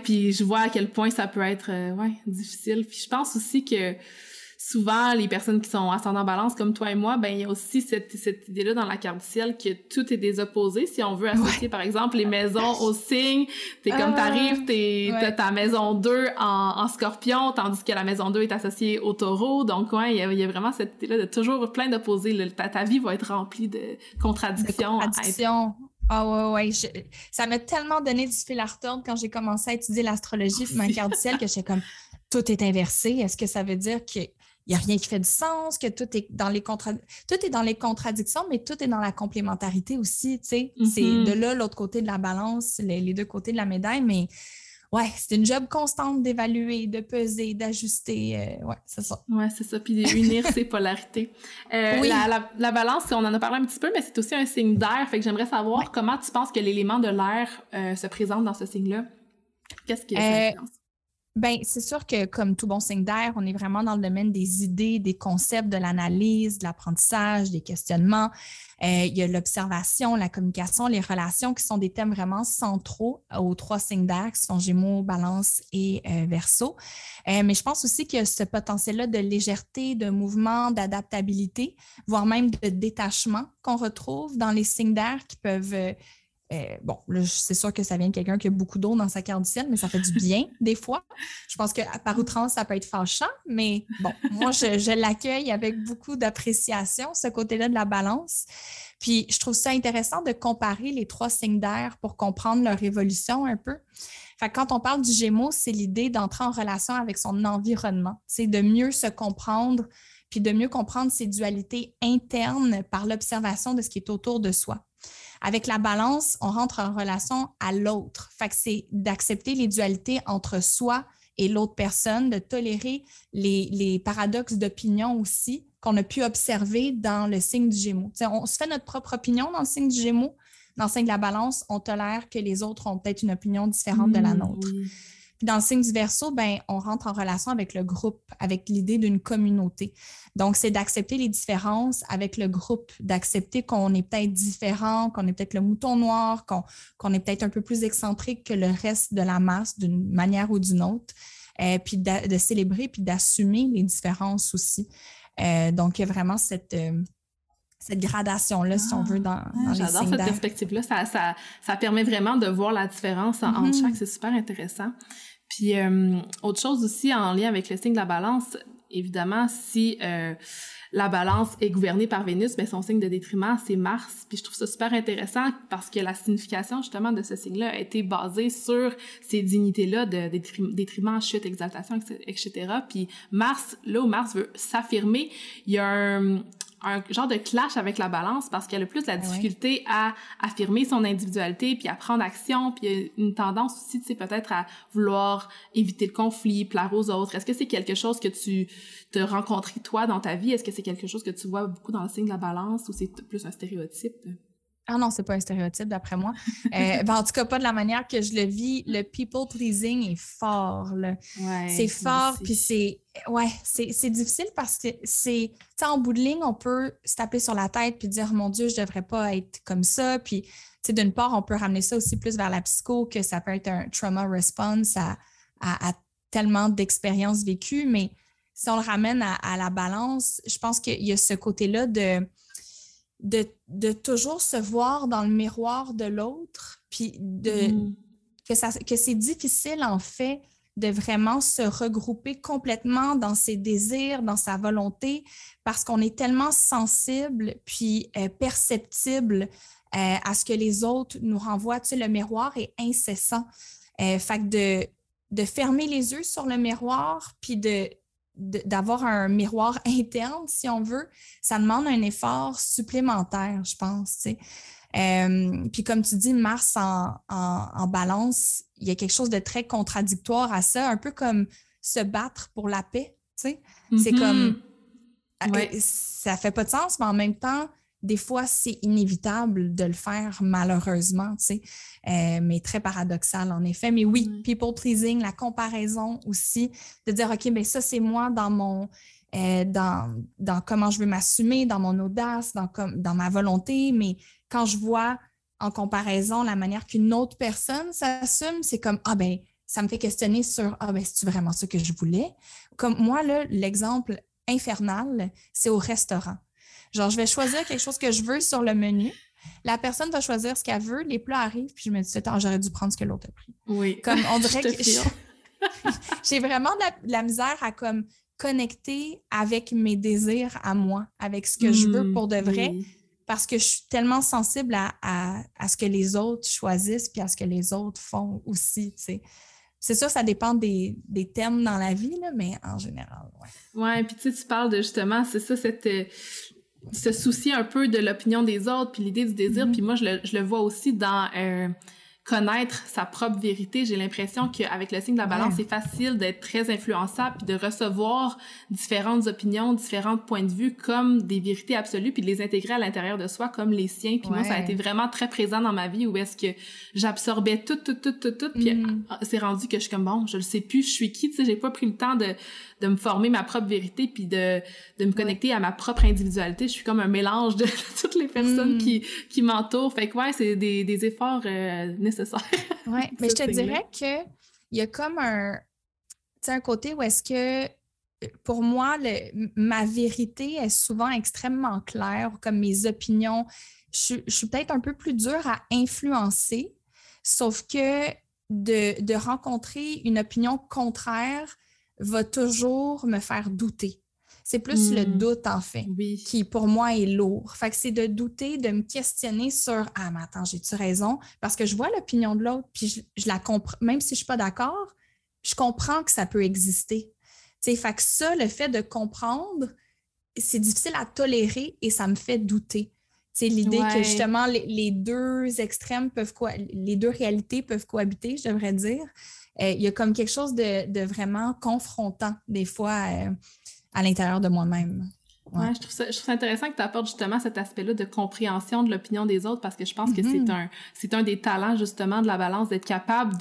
puis je vois à quel point ça peut être difficile. Puis je pense aussi que souvent, les personnes qui sont ascendant balance comme toi et moi, ben il y a aussi cette idée-là dans la carte du ciel que tout est des opposés. Si on veut associer, par exemple, les maisons au signe, t'arrives, t'as ta maison 2 en scorpion, tandis que la maison 2 est associée au taureau. Donc, il y a vraiment cette idée-là de toujours plein d'opposés. Ta vie va être remplie de contradictions. Ah ouais. Ça m'a tellement donné du fil à retordre quand j'ai commencé à étudier l'astrologie et ma carte du ciel que j'étais comme, tout est inversé. Est-ce que ça veut dire que il n'y a rien qui fait du sens, que tout est dans les contradictions, mais tout est dans la complémentarité aussi, tu sais. C'est de là, l'autre côté de la balance, les deux côtés de la médaille, mais c'est une job constante d'évaluer, de peser, d'ajuster, c'est ça. Ouais, c'est ça, puis unir ces polarités. La balance, on en a parlé un petit peu, mais c'est aussi un signe d'air, fait que j'aimerais savoir comment tu penses que l'élément de l'air se présente dans ce signe-là. Qu'est-ce qui est ça? Ben, c'est sûr que comme tout bon signe d'air, on est vraiment dans le domaine des idées, des concepts, de l'analyse, de l'apprentissage, des questionnements. Il y a l'observation, la communication, les relations qui sont des thèmes vraiment centraux aux 3 signes d'air qui sont Gémeaux, Balance et Verseau. Mais je pense aussi qu'il y a ce potentiel-là de légèreté, de mouvement, d'adaptabilité, voire même de détachement qu'on retrouve dans les signes d'air qui peuvent bon, là, c'est sûr que ça vient de quelqu'un qui a beaucoup d'eau dans sa carte du ciel, mais ça fait du bien des fois. Je pense que par outrance, ça peut être fâchant, mais bon, moi, je l'accueille avec beaucoup d'appréciation, ce côté-là de la balance. Puis, je trouve ça intéressant de comparer les 3 signes d'air pour comprendre leur évolution un peu. Fait que quand on parle du Gémeaux, c'est l'idée d'entrer en relation avec son environnement, c'est de mieux se comprendre, puis de mieux comprendre ses dualités internes par l'observation de ce qui est autour de soi. Avec la balance, on rentre en relation à l'autre. Fait que c'est d'accepter les dualités entre soi et l'autre personne, de tolérer les paradoxes d'opinion aussi qu'on a pu observer dans le signe du Gémeaux. T'sais, on se fait notre propre opinion dans le signe du Gémeaux. Dans le signe de la balance, on tolère que les autres ont peut-être une opinion différente de la nôtre. Oui. Puis dans le signe du Verseau, ben, on rentre en relation avec le groupe, avec l'idée d'une communauté. Donc, c'est d'accepter les différences avec le groupe, d'accepter qu'on est peut-être différent, qu'on est peut-être le mouton noir, qu'on est peut-être un peu plus excentrique que le reste de la masse d'une manière ou d'une autre, puis de célébrer puis d'assumer les différences aussi. Donc, il y a vraiment cette gradation-là, si on veut, dans les signes j'adore cette d'air. perspective-là. Ça permet vraiment de voir la différence entre chaque. C'est super intéressant. Puis, autre chose aussi en lien avec le signe de la balance, évidemment, si la balance est gouvernée par Vénus, bien, son signe de détriment, c'est Mars. Puis je trouve ça super intéressant parce que la signification, justement, de ce signe-là a été basée sur ces dignités-là de détriment, chute, exaltation, etc. Puis Mars, là où Mars veut s'affirmer, il y a un genre de clash avec la balance parce qu'elle a plus la difficulté à affirmer son individualité puis à prendre action, puis il y a une tendance aussi, tu sais, peut-être à vouloir éviter le conflit, plaire aux autres. Est-ce que c'est quelque chose que tu t'as rencontré toi dans ta vie? Est-ce que c'est quelque chose que tu vois beaucoup dans le signe de la balance ou c'est plus un stéréotype? Ah non, c'est pas un stéréotype d'après moi. En tout cas, pas de la manière que je le vis. Le people pleasing est fort, là. Ouais, c'est fort, puis c'est difficile parce que c'est, tu sais, en bout de ligne, on peut se taper sur la tête puis dire, mon Dieu, je devrais pas être comme ça. Puis, tu sais, d'une part, on peut ramener ça aussi plus vers la psycho, que ça peut être un trauma response à tellement d'expériences vécues. Mais si on le ramène à la balance, je pense qu'il y a ce côté-là de toujours se voir dans le miroir de l'autre, puis que c'est difficile, en fait, de vraiment se regrouper complètement dans ses désirs, dans sa volonté, parce qu'on est tellement sensible, puis perceptible à ce que les autres nous renvoient. Tu sais, le miroir est incessant. Fait que de fermer les yeux sur le miroir, puis d'avoir un miroir interne, si on veut, ça demande un effort supplémentaire, je pense, tu sais. Puis comme tu dis, Mars en balance, il y a quelque chose de très contradictoire à ça, un peu comme se battre pour la paix, tu sais. C'est comme... Ça fait pas de sens, mais en même temps, des fois, c'est inévitable de le faire, malheureusement, tu sais, mais très paradoxal, en effet. Mais oui, people pleasing, la comparaison aussi, de dire, OK, bien ça, c'est moi dans mon... dans comment je veux m'assumer, dans mon audace, dans ma volonté, mais quand je vois en comparaison la manière qu'une autre personne s'assume, c'est comme, ah ben, ça me fait questionner sur, ah ben, c'est-tu vraiment ça que je voulais? Comme moi, là, l'exemple infernal, c'est au restaurant. Genre, je vais choisir quelque chose que je veux sur le menu. La personne va choisir ce qu'elle veut. Les plats arrivent, puis je me dis, attends, j'aurais dû prendre ce que l'autre a pris. Oui. Comme on dirait que j'ai vraiment de la misère à comme connecter avec mes désirs à moi, avec ce que je veux pour de vrai, parce que je suis tellement sensible à ce que les autres choisissent puis à ce que les autres font aussi, tu sais. C'est sûr, ça dépend des thèmes dans la vie, là, mais en général, ouais. Ouais, puis tu sais, tu parles de justement, c'est ça, se soucier un peu de l'opinion des autres, puis l'idée du désir, puis moi, je le vois aussi dans connaître sa propre vérité. J'ai l'impression qu'avec le signe de la balance, c'est facile d'être très influençable puis de recevoir différentes opinions, différents points de vue comme des vérités absolues puis de les intégrer à l'intérieur de soi comme les siens. Puis moi, ça a été vraiment très présent dans ma vie où est-ce que j'absorbais tout. Puis c'est rendu que je suis comme, bon, je le sais plus, je suis qui, tu sais, j'ai pas pris le temps de me former ma propre vérité puis de me connecter à ma propre individualité. Je suis comme un mélange de toutes les personnes qui m'entourent. Fait que c'est des efforts nécessaires. Oui, mais je te dirais qu'il y a comme un côté où est-ce que, pour moi, ma vérité est souvent extrêmement claire, comme mes opinions. Je suis peut-être un peu plus dure à influencer, sauf que de rencontrer une opinion contraire va toujours me faire douter. C'est plus le doute, en fait, qui, pour moi, est lourd. Fait que c'est de douter, de me questionner sur « Ah, mais attends, j'ai-tu raison? » Parce que je vois l'opinion de l'autre, puis je la comprends. Même si je ne suis pas d'accord, je comprends que ça peut exister. T'sais, fait que ça, le fait de comprendre, c'est difficile à tolérer et ça me fait douter. L'idée que, justement, les deux extrêmes les deux réalités peuvent cohabiter, je devrais dire. Il y a comme quelque chose de vraiment confrontant, des fois, à l'intérieur de moi-même. Ouais, je trouve ça intéressant que tu apportes justement cet aspect-là de compréhension de l'opinion des autres parce que je pense que c'est un des talents justement de la balance, d'être capable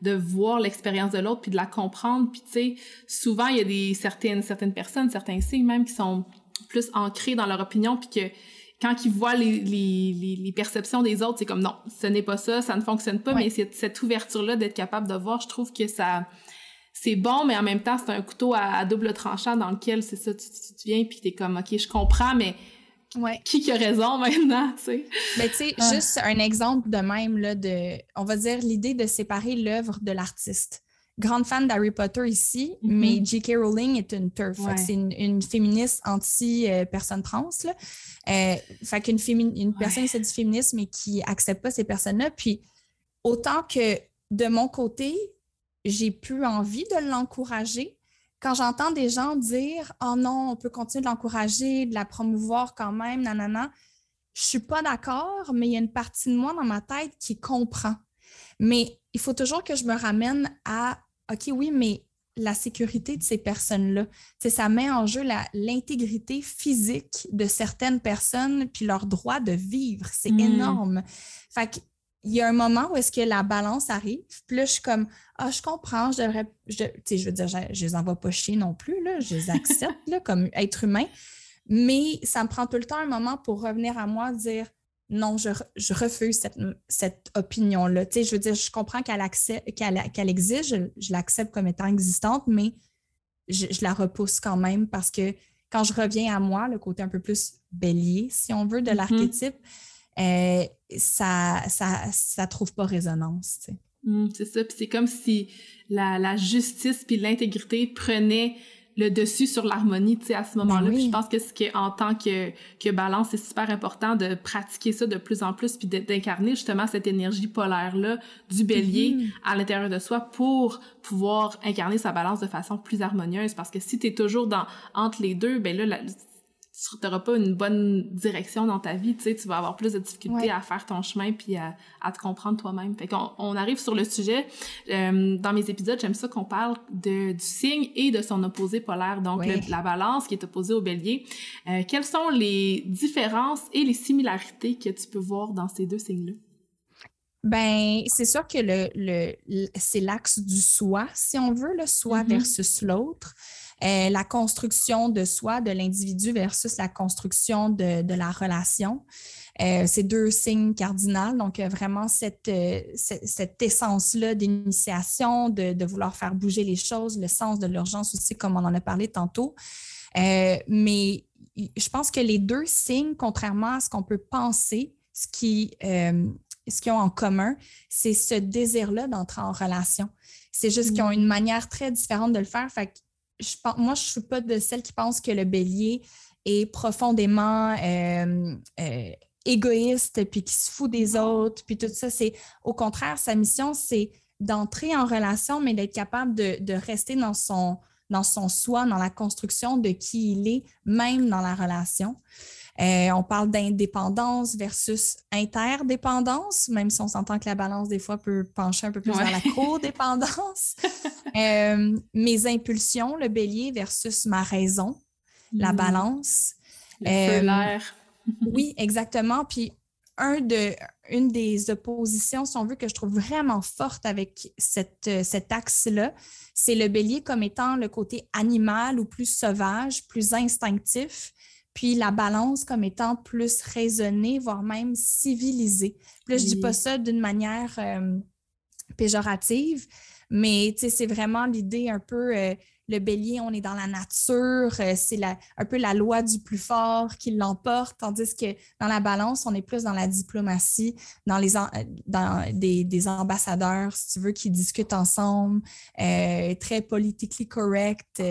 de voir l'expérience de l'autre puis de la comprendre. Puis tu sais, souvent il y a certaines personnes, certains signes même qui sont plus ancrés dans leur opinion puis que quand ils voient les perceptions des autres, c'est comme non, ce n'est pas ça, ça ne fonctionne pas, mais cette ouverture-là d'être capable de voir, je trouve que c'est bon, mais en même temps, c'est un couteau à double tranchant dans lequel, c'est ça, tu viens puis t'es comme, OK, je comprends, mais qui a raison maintenant, tu sais? Ben, tu sais, juste un exemple de même, là, on va dire l'idée de séparer l'œuvre de l'artiste. Grande fan d'Harry Potter ici, mais J.K. Rowling est une TERF. C'est une féministe anti-personne trans, là. Fait qu'une personne issue du féminisme et qui accepte pas ces personnes-là. Puis, autant que de mon côté, j'ai plus envie de l'encourager. Quand j'entends des gens dire « Oh non, on peut continuer de l'encourager, de la promouvoir quand même, nanana », je suis pas d'accord, mais il y a une partie de moi dans ma tête qui comprend. Mais il faut toujours que je me ramène à « OK, oui, mais la sécurité de ces personnes-là. » Tu sais, ça met en jeu l'intégrité physique de certaines personnes puis leur droit de vivre. C'est énorme. Fait que il y a un moment où est-ce que la balance arrive, puis là, je suis comme « Ah, je comprends, tu sais, je veux dire, je les envoie pas chier non plus, là, je les accepte là, comme être humain, mais ça me prend tout le temps un moment pour revenir à moi, dire « Non, je refuse cette opinion-là. » Tu sais, je veux dire, je comprends qu'elle existe, je l'accepte comme étant existante, mais je la repousse quand même parce que quand je reviens à moi, le côté un peu plus bélier, si on veut, de l'archétype, ça trouve pas résonance, tu sais. C'est ça, puis c'est comme si la justice puis l'intégrité prenaient le dessus sur l'harmonie, tu sais, à ce moment-là. Puis je pense que en tant que balance, c'est super important de pratiquer ça de plus en plus puis d'incarner justement cette énergie polaire-là du bélier à l'intérieur de soi pour pouvoir incarner sa balance de façon plus harmonieuse. Parce que si t'es toujours entre les deux, ben là, tu n'auras pas une bonne direction dans ta vie, tu sais, tu vas avoir plus de difficultés à faire ton chemin puis à te comprendre toi-même. Fait qu'on arrive sur le sujet. Dans mes épisodes, j'aime ça qu'on parle du signe et de son opposé polaire, donc la balance qui est opposée au bélier. Quelles sont les différences et les similarités que tu peux voir dans ces deux signes-là? Ben, c'est sûr que c'est l'axe du soi, si on veut, le soi versus l'autre. La construction de soi, de l'individu versus la construction de la relation. C'est deux signes cardinaux, donc vraiment cette essence-là d'initiation, de vouloir faire bouger les choses, le sens de l'urgence aussi, comme on en a parlé tantôt. Mais je pense que les deux signes, contrairement à ce qu'on peut penser, ce qu'ils ont en commun, c'est ce désir-là d'entrer en relation. C'est juste qu'ils ont une manière très différente de le faire. Fait que moi, je ne suis pas de celles qui pensent que le bélier est profondément égoïste puis qui se fout des autres puis tout ça. Au contraire, sa mission, c'est d'entrer en relation, mais d'être capable de rester dans son soi, dans la construction de qui il est, même dans la relation. On parle d'indépendance versus interdépendance, même si on s'entend que la balance, des fois, peut pencher un peu plus vers la codépendance. Mes impulsions, le bélier versus ma raison, la balance. Le feu, l'air. Oui, exactement. Puis, une des oppositions, si on veut, que je trouve vraiment forte avec cet axe-là, c'est le bélier comme étant le côté animal ou plus sauvage, plus instinctif, puis la balance comme étant plus raisonnée, voire même civilisée. Puis là, je dis pas ça d'une manière péjorative, mais c'est vraiment l'idée un peu, le bélier, on est dans la nature, c'est un peu la loi du plus fort qui l'emporte, tandis que dans la balance, on est plus dans la diplomatie, dans des ambassadeurs, si tu veux, qui discutent ensemble, très politically correct,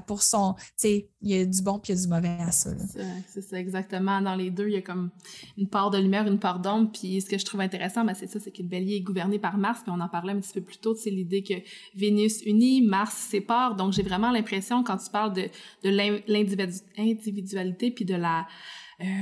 pour son, tu sais, il y a du bon puis il y a du mauvais à ça. C'est ça, exactement. Dans les deux, il y a comme une part de lumière, une part d'ombre, puis ce que je trouve intéressant, c'est ça, c'est que le bélier est gouverné par Mars, puis on en parlait un petit peu plus tôt, c'est l'idée que Vénus unit, Mars sépare, donc j'ai vraiment l'impression, quand tu parles de l'individualité puis de la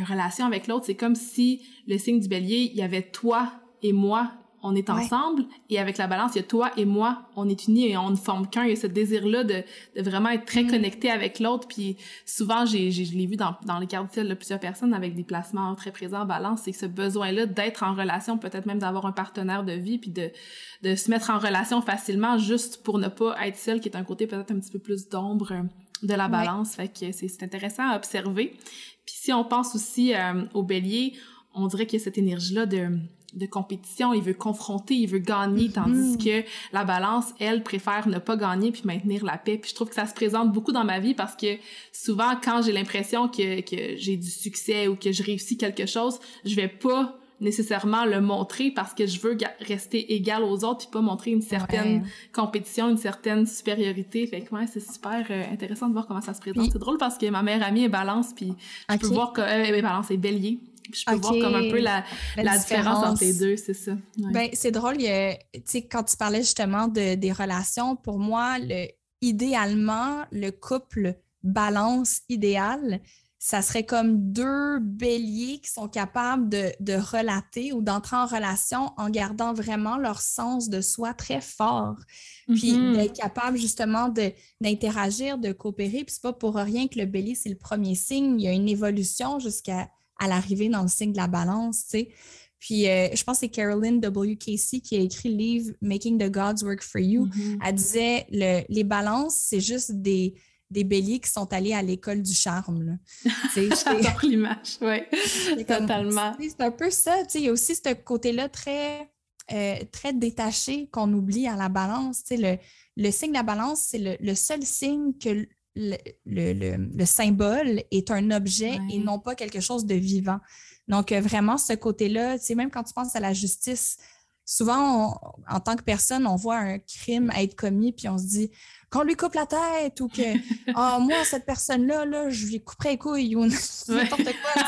relation avec l'autre, c'est comme si le signe du bélier, il y avait toi et moi, on est ensemble, et avec la balance, il y a toi et moi, on est unis et on ne forme qu'un. Il y a ce désir-là de vraiment être très connecté avec l'autre, puis souvent, je l'ai vu dans les cartes du ciel de plusieurs personnes avec des placements très présents en balance, c'est que ce besoin-là d'être en relation, peut-être même d'avoir un partenaire de vie, puis de se mettre en relation facilement juste pour ne pas être seul, qui est un côté peut-être un petit peu plus d'ombre de la balance. Fait que c'est intéressant à observer. Puis si on pense aussi au bélier, on dirait qu'il y a cette énergie-là de compétition, il veut confronter, il veut gagner, tandis que la balance, elle, préfère ne pas gagner puis maintenir la paix. Puis je trouve que ça se présente beaucoup dans ma vie parce que souvent, quand j'ai l'impression que j'ai du succès ou que je réussis quelque chose, je vais pas nécessairement le montrer parce que je veux rester égale aux autres puis pas montrer une certaine compétition, une certaine supériorité. Fait que c'est super intéressant de voir comment ça se présente. C'est drôle parce que ma meilleure amie est balance puis je peux voir que balance est bélier. Je peux voir comme un peu la différence entre les deux, c'est ça. Ouais. Ben, c'est drôle, tu sais, quand tu parlais justement des relations, pour moi, idéalement, le couple balance idéal, ça serait comme deux béliers qui sont capables de relater ou d'entrer en relation en gardant vraiment leur sens de soi très fort. Puis d'être capable justement d'interagir, de coopérer. Puis c'est pas pour rien que le bélier, c'est le premier signe. Il y a une évolution jusqu'à l'arrivée dans le signe de la balance, tu sais. Puis je pense que c'est Carolyn W. Casey qui a écrit le livre « Making the Gods Work for You ». Elle disait les balances, c'est juste des béliers qui sont allés à l'école du charme. J'adore l'image, oui, totalement. C'est un peu ça, tu sais. Il y a aussi ce côté-là très détaché qu'on oublie à la balance. Tu sais, le signe de la balance, c'est le seul signe que le symbole est un objet et non pas quelque chose de vivant. Donc, vraiment, ce côté-là, tu sais, même quand tu penses à la justice, souvent, en tant que personne, on voit un crime être commis puis on se dit qu'on lui coupe la tête ou que moi, cette personne-là, là, je lui couperais les couilles ou n'importe quoi.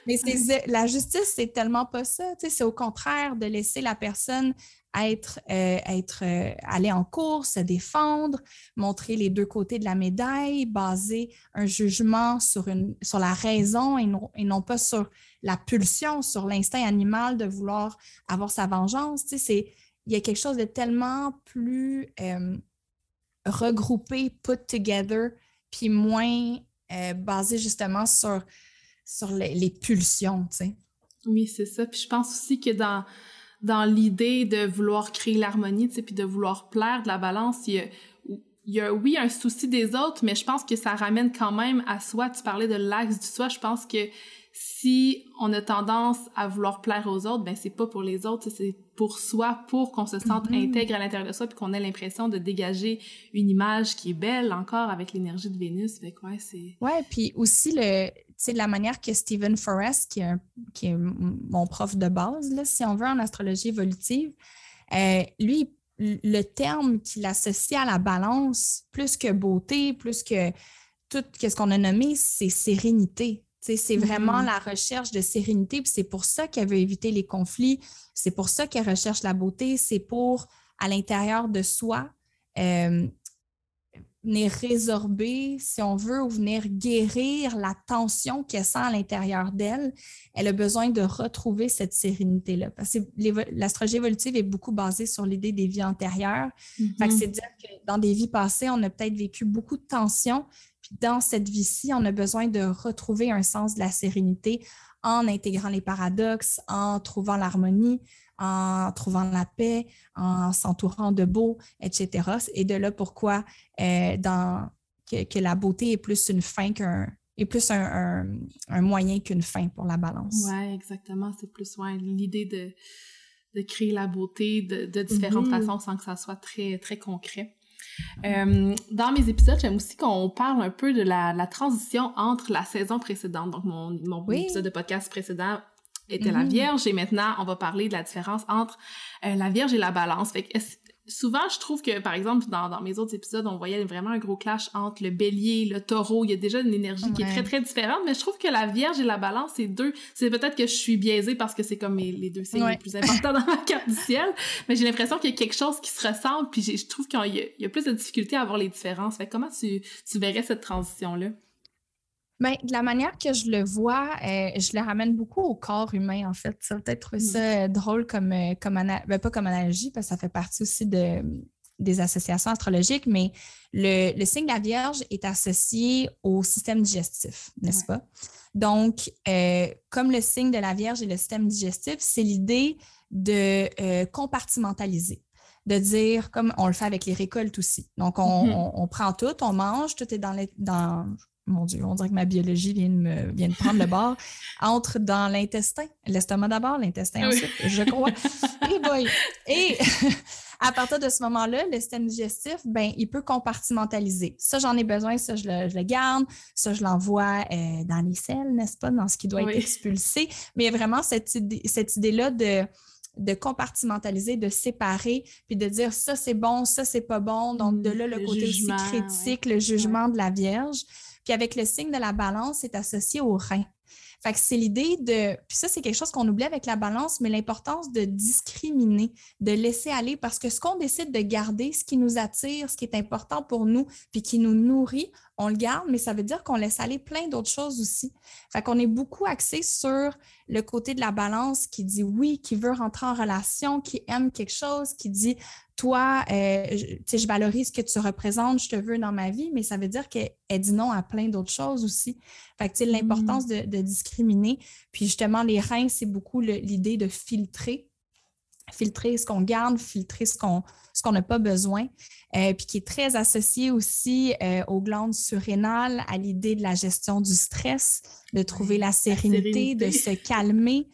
Tu sais. Mais la justice, c'est tellement pas ça. Tu sais, c'est au contraire de laisser la personne aller en course, se défendre, montrer les deux côtés de la médaille, baser un jugement sur la raison et non pas sur la pulsion, sur l'instinct animal de vouloir avoir sa vengeance. Tu sais, il y a quelque chose de tellement plus regroupé, put together, puis moins basé justement sur les pulsions, tu sais. Oui, c'est ça. Puis je pense aussi que dans l'idée de vouloir créer l'harmonie, tu sais, puis de vouloir plaire, de la balance, il y a, oui, un souci des autres, mais je pense que ça ramène quand même à soi. Tu parlais de l'axe du soi. Je pense que si on a tendance à vouloir plaire aux autres, ben c'est pas pour les autres, c'est pour soi, pour qu'on se sente intègre à l'intérieur de soi, puis qu'on ait l'impression de dégager une image qui est belle encore avec l'énergie de Vénus. Fait que c'est... Ouais, puis aussi la manière que Steven Forrest, qui est mon prof de base, là, si on veut, en astrologie évolutive, lui, le terme qu'il associe à la balance, plus que beauté, plus que tout ce qu'on a nommé, c'est sérénité. C'est vraiment la recherche de sérénité, puis c'est pour ça qu'elle veut éviter les conflits, c'est pour ça qu'elle recherche la beauté, c'est pour, à l'intérieur de soi, venir résorber, si on veut, ou venir guérir la tension qu'elle sent à l'intérieur d'elle, elle a besoin de retrouver cette sérénité-là. Parce que l'astrologie évolutive est beaucoup basée sur l'idée des vies antérieures. Fait que c'est dire que dans des vies passées, on a peut-être vécu beaucoup de tensions, puis dans cette vie-ci, on a besoin de retrouver un sens de la sérénité en intégrant les paradoxes, en trouvant l'harmonie, en trouvant la paix, en s'entourant de beau, etc. Et de là pourquoi que la beauté est plus une fin est plus un moyen qu'une fin pour la balance. Oui, exactement. C'est plus l'idée de créer la beauté de différentes façons sans que ça soit très, très concret. Dans mes épisodes, j'aime aussi qu'on parle un peu de la transition entre la saison précédente. Donc, mon épisode de podcast précédent était la Vierge et maintenant, on va parler de la différence entre la Vierge et la Balance. Fait que souvent, je trouve que, par exemple, dans mes autres épisodes, on voyait vraiment un gros clash entre le Bélier, le Taureau. Il y a déjà une énergie qui est très, très différente, mais je trouve que la Vierge et la Balance, c'est peut-être que je suis biaisée parce que c'est comme les deux signes les plus importants dans ma carte du ciel, mais j'ai l'impression qu'il y a quelque chose qui se ressemble, puis je trouve qu'il y a plus de difficulté à voir les différences. Fait que comment tu verrais cette transition-là? Bien, de la manière que je le vois, je le ramène beaucoup au corps humain, en fait. Ça peut-être trouver ça drôle pas comme analogie, parce que ça fait partie aussi des associations astrologiques, mais le signe de la Vierge est associé au système digestif, n'est-ce pas? Donc, comme le signe de la Vierge et le système digestif, c'est l'idée de compartimentaliser. De dire, comme on le fait avec les récoltes aussi. Donc, on prend tout, on mange, tout est dans mon Dieu, on dirait que ma biologie vient de prendre le bord, entre dans l'intestin. L'estomac d'abord, l'intestin ensuite, je crois. Et à partir de ce moment-là, le système digestif, il peut compartimentaliser. Ça, j'en ai besoin, ça, je le garde, ça, je l'envoie dans les selles, n'est-ce pas, dans ce qui doit être expulsé. Mais il y a vraiment cette idée-là de compartimentaliser, de séparer, puis de dire ça, c'est bon, ça, c'est pas bon. Donc, de là, le côté aussi critique, le jugement de la Vierge. Puis avec le signe de la Balance, c'est associé au rein. Fait que c'est l'idée de... Puis ça, c'est quelque chose qu'on oublie avec la Balance, mais l'importance de discriminer, de laisser aller, parce que ce qu'on décide de garder, ce qui nous attire, ce qui est important pour nous, puis qui nous nourrit, on le garde, mais ça veut dire qu'on laisse aller plein d'autres choses aussi. Fait qu'on est beaucoup axé sur le côté de la Balance qui dit oui, qui veut rentrer en relation, qui aime quelque chose, qui dit toi, je valorise ce que tu représentes, je te veux dans ma vie, mais ça veut dire qu'elle dit non à plein d'autres choses aussi. Fait que l'importance de discriminer. Puis justement, les reins, c'est beaucoup l'idée de filtrer ce qu'on garde, filtrer ce qu'on n'a pas besoin, puis qui est très associé aussi aux glandes surrénales, à l'idée de la gestion du stress, de trouver la sérénité, de se calmer.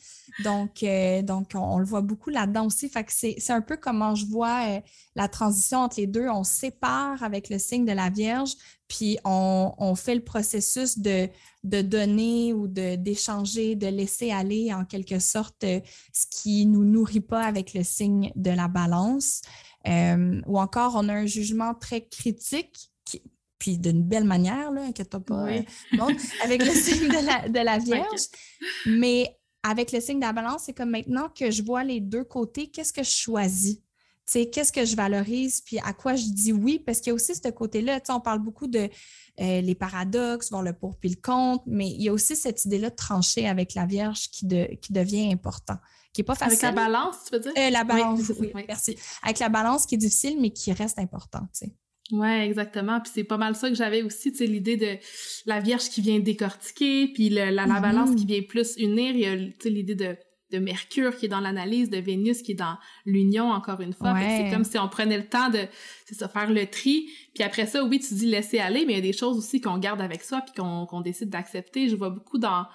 Donc, on le voit beaucoup là-dedans aussi. Fait que c'est un peu comment je vois la transition entre les deux. On sépare avec le signe de la Vierge, puis on fait le processus de donner ou d'échanger, de laisser aller en quelque sorte ce qui ne nous nourrit pas avec le signe de la Balance. Ou encore, on a un jugement très critique, puis d'une belle manière, là, inquiète-toi pas, avec le signe de la Vierge. Mais avec le signe de la Balance, c'est comme maintenant que je vois les deux côtés, qu'est-ce que je choisis? Qu'est-ce que je valorise, puis à quoi je dis oui? Parce qu'il y a aussi ce côté-là, on parle beaucoup de les paradoxes, voir le pour puis le contre, mais il y a aussi cette idée-là de trancher avec la Vierge qui devient important, qui n'est pas facile. Avec la Balance, tu veux dire? La Balance, oui, merci. Avec la Balance qui est difficile, mais qui reste importante, Oui, exactement. Puis c'est pas mal ça que j'avais aussi, l'idée de la Vierge qui vient décortiquer, puis la Balance qui vient plus unir. Il y a l'idée de Mercure qui est dans l'analyse, de Vénus qui est dans l'union, encore une fois. C'est comme si on prenait le temps de faire le tri. Puis après ça, oui, tu dis laisser aller, mais il y a des choses aussi qu'on garde avec soi puis qu'on décide d'accepter. Je vois beaucoup dans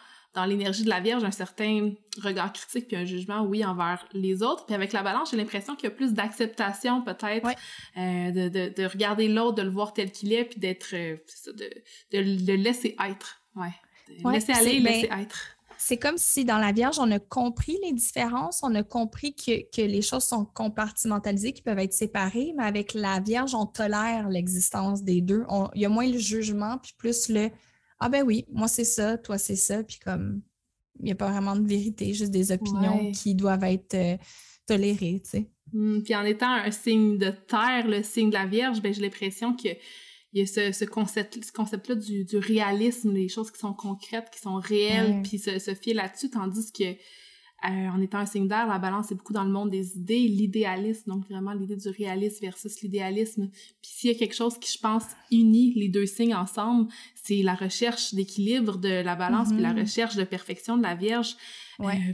l'énergie de la Vierge un certain regard critique puis un jugement, oui, envers les autres. Puis avec la Balance, j'ai l'impression qu'il y a plus d'acceptation peut-être, de regarder l'autre, de le voir tel qu'il est, puis d'être, de laisser être. Laisser aller, laisser être. C'est comme si dans la Vierge, on a compris les différences, on a compris que les choses sont compartimentalisées, qui peuvent être séparées, mais avec la Vierge, on tolère l'existence des deux. Il y a moins le jugement, puis plus le « Ah ben oui, moi c'est ça, toi c'est ça », puis comme il n'y a pas vraiment de vérité, juste des opinions qui doivent être tolérées, tu sais. Puis en étant un signe de terre, le signe de la Vierge, j'ai l'impression qu'il il y a ce concept-là du réalisme, les choses qui sont concrètes, qui sont réelles, puis se fier là-dessus, tandis que en étant un signe d'air, la balance est beaucoup dans le monde des idées, l'idéalisme, donc vraiment l'idée du réalisme versus l'idéalisme. Puis s'il y a quelque chose qui, je pense, unit les deux signes ensemble, c'est la recherche d'équilibre de la balance, puis la recherche de perfection de la Vierge.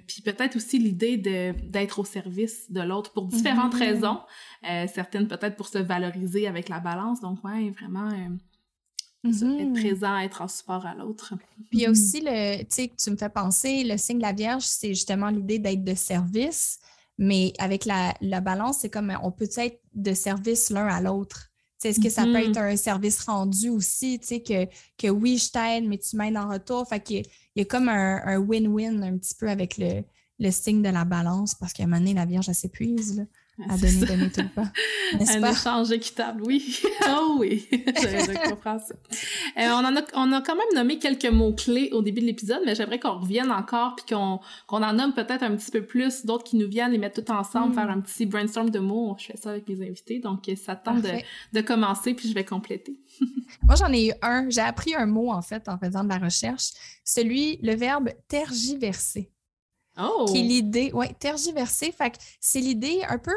Puis peut-être aussi l'idée d'être au service de l'autre pour différentes raisons, certaines peut-être pour se valoriser avec la balance. Donc vraiment être présent, être en support à l'autre. Puis il y a aussi tu sais, que tu me fais penser, le signe de la Vierge, c'est justement l'idée d'être de service, mais avec la balance, c'est comme on peut être de service l'un à l'autre. Tu sais, est-ce que ça peut être un service rendu aussi, tu sais, que oui, je t'aide, mais tu m'aides en retour. Fait qu'il y a comme un win-win un petit peu avec le signe de la balance, parce qu'à un moment donné, la Vierge, elle s'épuise, là. À donner tout le temps. N'est-ce pas? Un échange équitable, oui. Oh oui, je comprends ça. On a quand même nommé quelques mots-clés au début de l'épisode, mais j'aimerais qu'on revienne encore puis qu'on en nomme peut-être un petit peu plus, d'autres qui nous viennent, les mettre tout ensemble, faire un petit brainstorm de mots. Je fais ça avec mes invités, donc ça tente de commencer puis je vais compléter. Moi, j'en ai eu un. J'ai appris un mot, en fait, en faisant de la recherche. Le verbe tergiverser. Oh! Qui est l'idée, tergiverser. Fait que c'est l'idée un peu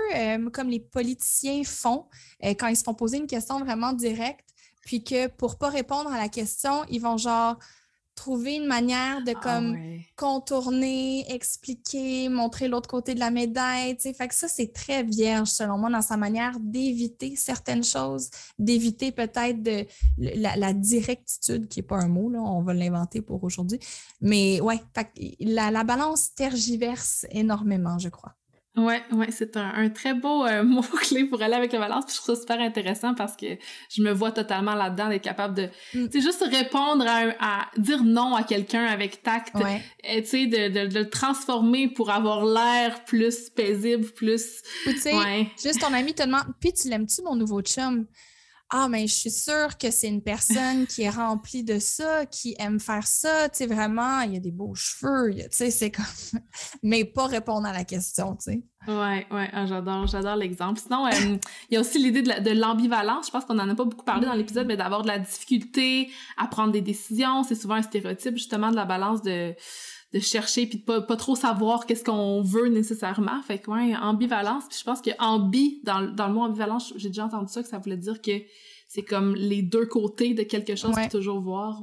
comme les politiciens font quand ils se font poser une question vraiment directe, puis que pour pas répondre à la question, ils vont genre trouver une manière de contourner, expliquer, montrer l'autre côté de la médaille, tu sais. Fait que ça, c'est très vierge, selon moi, dans sa manière d'éviter certaines choses, d'éviter peut-être la directitude, qui n'est pas un mot, là, on va l'inventer pour aujourd'hui. Mais fait que la balance tergiverse énormément, je crois. Ouais, c'est un très beau mot-clé pour aller avec la balance, puis je trouve ça super intéressant parce que je me vois totalement là-dedans d'être capable de, tu sais, juste répondre à dire non à quelqu'un avec tact, tu sais, de le transformer pour avoir l'air plus paisible, plus... Ou tu sais, juste ton ami te demande, puis tu l'aimes-tu, mon nouveau chum? Ah, mais je suis sûre que c'est une personne qui est remplie de ça, qui aime faire ça, tu sais, vraiment, il y a des beaux cheveux, tu sais, c'est comme... mais pas répondre à la question, tu sais. J'adore l'exemple. Sinon, il y a aussi l'idée de l'ambivalence. Je pense qu'on n'en a pas beaucoup parlé dans l'épisode, mais d'avoir de la difficulté à prendre des décisions. C'est souvent un stéréotype, justement, de la balance de chercher puis de pas trop savoir qu'est-ce qu'on veut nécessairement. Fait que, ambivalence. Puis je pense que dans le mot ambivalence, j'ai déjà entendu ça, que ça voulait dire que c'est comme les deux côtés de quelque chose, puis toujours voir,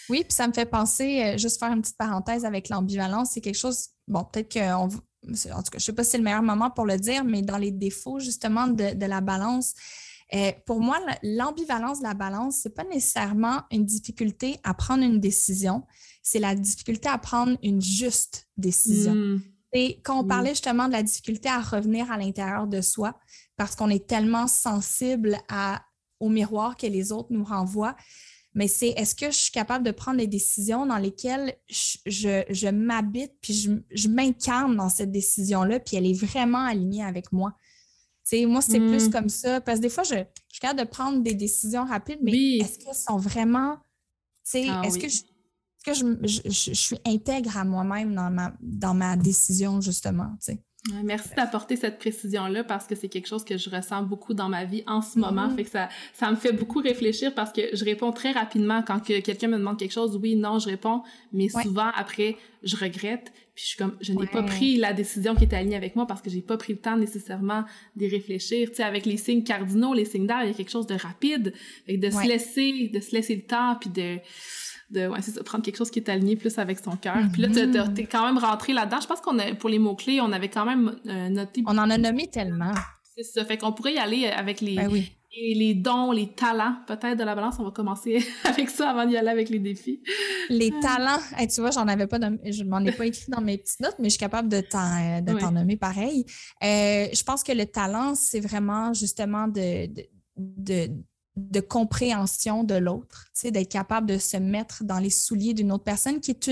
Oui, puis ça me fait penser, juste faire une petite parenthèse avec l'ambivalence, c'est quelque chose, bon, peut-être en tout cas, je sais pas si c'est le meilleur moment pour le dire, mais dans les défauts, justement, de la balance, pour moi, l'ambivalence de la balance, c'est pas nécessairement une difficulté à prendre une décision, c'est la difficulté à prendre une juste décision. Et quand on parlait justement de la difficulté à revenir à l'intérieur de soi, parce qu'on est tellement sensible au miroir que les autres nous renvoient, mais c'est est-ce que je suis capable de prendre des décisions dans lesquelles je m'habite puis je m'incarne dans cette décision-là, puis elle est vraiment alignée avec moi. T'sais, moi, c'est plus comme ça, parce que des fois, je suis capable de prendre des décisions rapides, mais est-ce qu'elles sont vraiment... est-ce que je suis intègre à moi-même dans ma décision, justement, tu sais? Merci d'apporter cette précision-là parce que c'est quelque chose que je ressens beaucoup dans ma vie en ce moment. Fait que ça me fait beaucoup réfléchir parce que je réponds très rapidement quand quelqu'un me demande quelque chose. Oui, non, je réponds. Mais souvent, après, je regrette. Puis je suis comme, je n'ai pas pris la décision qui était alignée avec moi parce que j'ai pas pris le temps nécessairement d'y réfléchir. Tu sais, avec les signes cardinaux, les signes d'air, il y a quelque chose de rapide. Fait que de se laisser le temps puis c'est ça, prendre quelque chose qui est aligné plus avec son cœur. Puis là, t'es quand même rentré là-dedans. Je pense pour les mots-clés, on avait quand même noté... On en a nommé tellement. C'est ça. Fait qu'on pourrait y aller avec les dons, les talents, peut-être, de la balance. On va commencer avec ça avant d'y aller avec les défis. Les talents, tu vois, je m'en ai pas écrit dans mes petites notes, mais je suis capable de t'en nommer pareil. Je pense que le talent, c'est vraiment justement de compréhension de l'autre, tu sais, d'être capable de se mettre dans les souliers d'une autre personne, qui est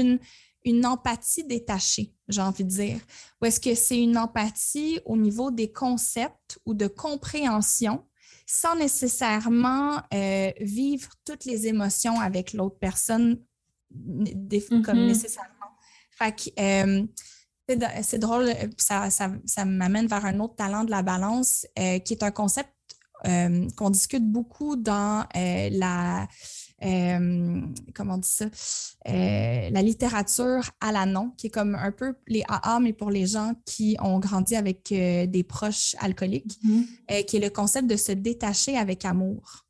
une empathie détachée, j'ai envie de dire. Ou est-ce que c'est une empathie au niveau des concepts ou de compréhension sans nécessairement vivre toutes les émotions avec l'autre personne comme nécessairement. Fait que c'est drôle, ça m'amène vers un autre talent de la balance qui est un concept qu'on discute beaucoup dans comment on dit ça? La littérature à l'ANON, qui est comme un peu les AA, mais pour les gens qui ont grandi avec des proches alcooliques, qui est le concept de se détacher avec amour.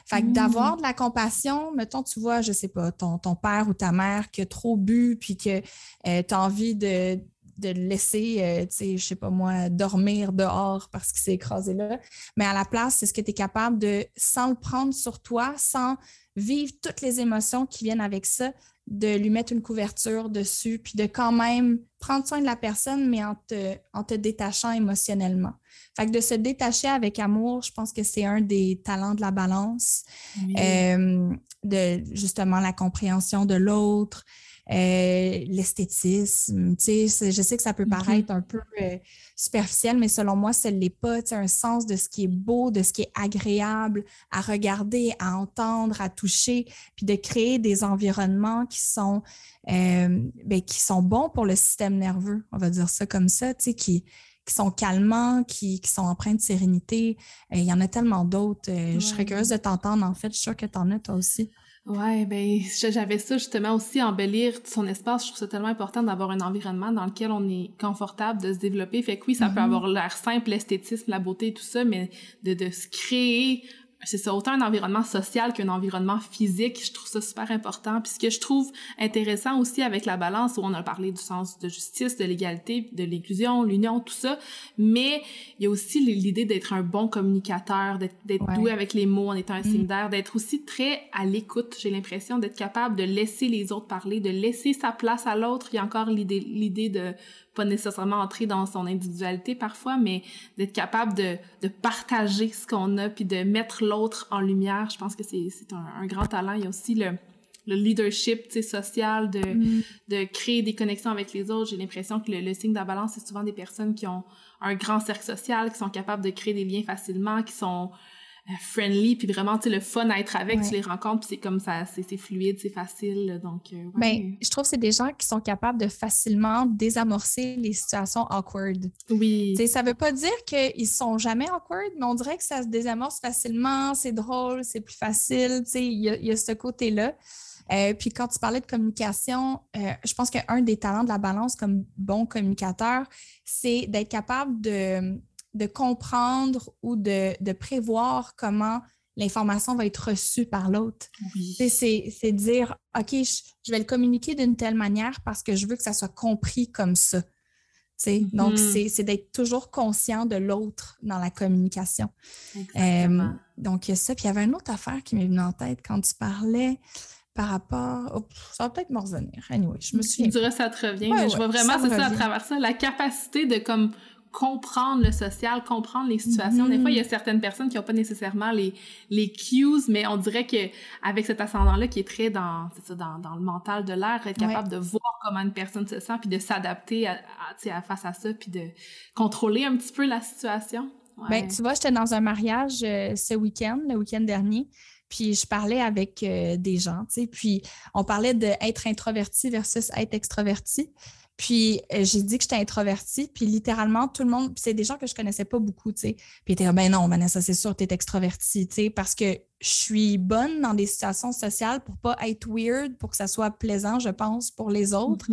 Fait que d'avoir de la compassion, mettons, tu vois, je sais pas, ton père ou ta mère qui a trop bu puis que tu as envie de le laisser, tu sais, je sais pas moi, dormir dehors parce qu'il s'est écrasé là. Mais à la place, est-ce que tu es capable de, sans le prendre sur toi, sans vivre toutes les émotions qui viennent avec ça, de lui mettre une couverture dessus, puis de quand même prendre soin de la personne, mais en te détachant émotionnellement. Fait que de se détacher avec amour, je pense que c'est un des talents de la balance, de justement la compréhension de l'autre, l'esthétisme, tu sais, je sais que ça peut paraître un peu superficiel, mais selon moi, ce n'est pas, tu sais, un sens de ce qui est beau, de ce qui est agréable à regarder, à entendre, à toucher, puis de créer des environnements qui sont bons pour le système nerveux, on va dire ça comme ça, tu sais, qui sont calmants, qui sont empreints de sérénité. Il y en a tellement d'autres. Je serais curieuse de t'entendre, en fait. Je suis sûre que tu en as, toi aussi. Ouais, ben j'avais ça justement aussi, embellir son espace. Je trouve ça tellement important d'avoir un environnement dans lequel on est confortable de se développer. Fait que oui, ça peut avoir l'air simple, l'esthétisme, la beauté et tout ça, mais de se créer, c'est ça, autant un environnement social qu'un environnement physique, je trouve ça super important. Puis ce que je trouve intéressant aussi avec la balance, où on a parlé du sens de justice, de l'égalité, de l'inclusion, l'union, tout ça, mais il y a aussi l'idée d'être un bon communicateur, d'être doué avec les mots en étant un signe d'air, d'être aussi très à l'écoute, j'ai l'impression, d'être capable de laisser les autres parler, de laisser sa place à l'autre. Il y a encore l'idée de pas nécessairement entrer dans son individualité parfois, mais d'être capable de partager ce qu'on a puis de mettre l'autre en lumière. Je pense que c'est un grand talent. Il y a aussi le leadership, tu sais, social, de créer des connexions avec les autres. J'ai l'impression que le signe de la balance, c'est souvent des personnes qui ont un grand cercle social, qui sont capables de créer des liens facilement, qui sont friendly, puis vraiment, tu sais, le fun à être avec, tu les rencontres, puis c'est comme ça, c'est fluide, c'est facile, donc... Ben, je trouve que c'est des gens qui sont capables de facilement désamorcer les situations awkward. Oui. Tu sais, ça veut pas dire qu'ils sont jamais awkward, mais on dirait que ça se désamorce facilement, c'est drôle, c'est plus facile, tu sais, il y a ce côté-là. Puis quand tu parlais de communication, je pense qu'un des talents de la balance comme bon communicateur, c'est d'être capable de comprendre ou de prévoir comment l'information va être reçue par l'autre. Oui. C'est dire, OK, je vais le communiquer d'une telle manière parce que je veux que ça soit compris comme ça. Donc, c'est d'être toujours conscient de l'autre dans la communication. Exactement. Donc, il y a ça. Puis, il y avait une autre affaire qui m'est venue en tête quand tu parlais par rapport... ça va peut-être me revenir. Anyway, je me souviens. Tu dirais ça te revient. Mais je vois vraiment, c'est ça, à travers ça, la capacité de comme comprendre le social, comprendre les situations. Des fois, il y a certaines personnes qui n'ont pas nécessairement les cues, mais on dirait que avec cet ascendant-là qui est très dans le mental de l'air, être capable de voir comment une personne se sent, puis de s'adapter face à ça, puis de contrôler un petit peu la situation. Ouais. Ben, tu vois, j'étais dans un mariage le week-end dernier, puis je parlais avec des gens, tu sais, puis on parlait d'être introverti versus être extroverti. Puis j'ai dit que j'étais introvertie, puis littéralement, tout le monde, puis c'est des gens que je connaissais pas beaucoup, tu sais. Puis ils étaient là, ben non, Vanessa, c'est sûr, t'es extrovertie, tu sais, parce que je suis bonne dans des situations sociales pour pas être weird, pour que ça soit plaisant, je pense, pour les autres,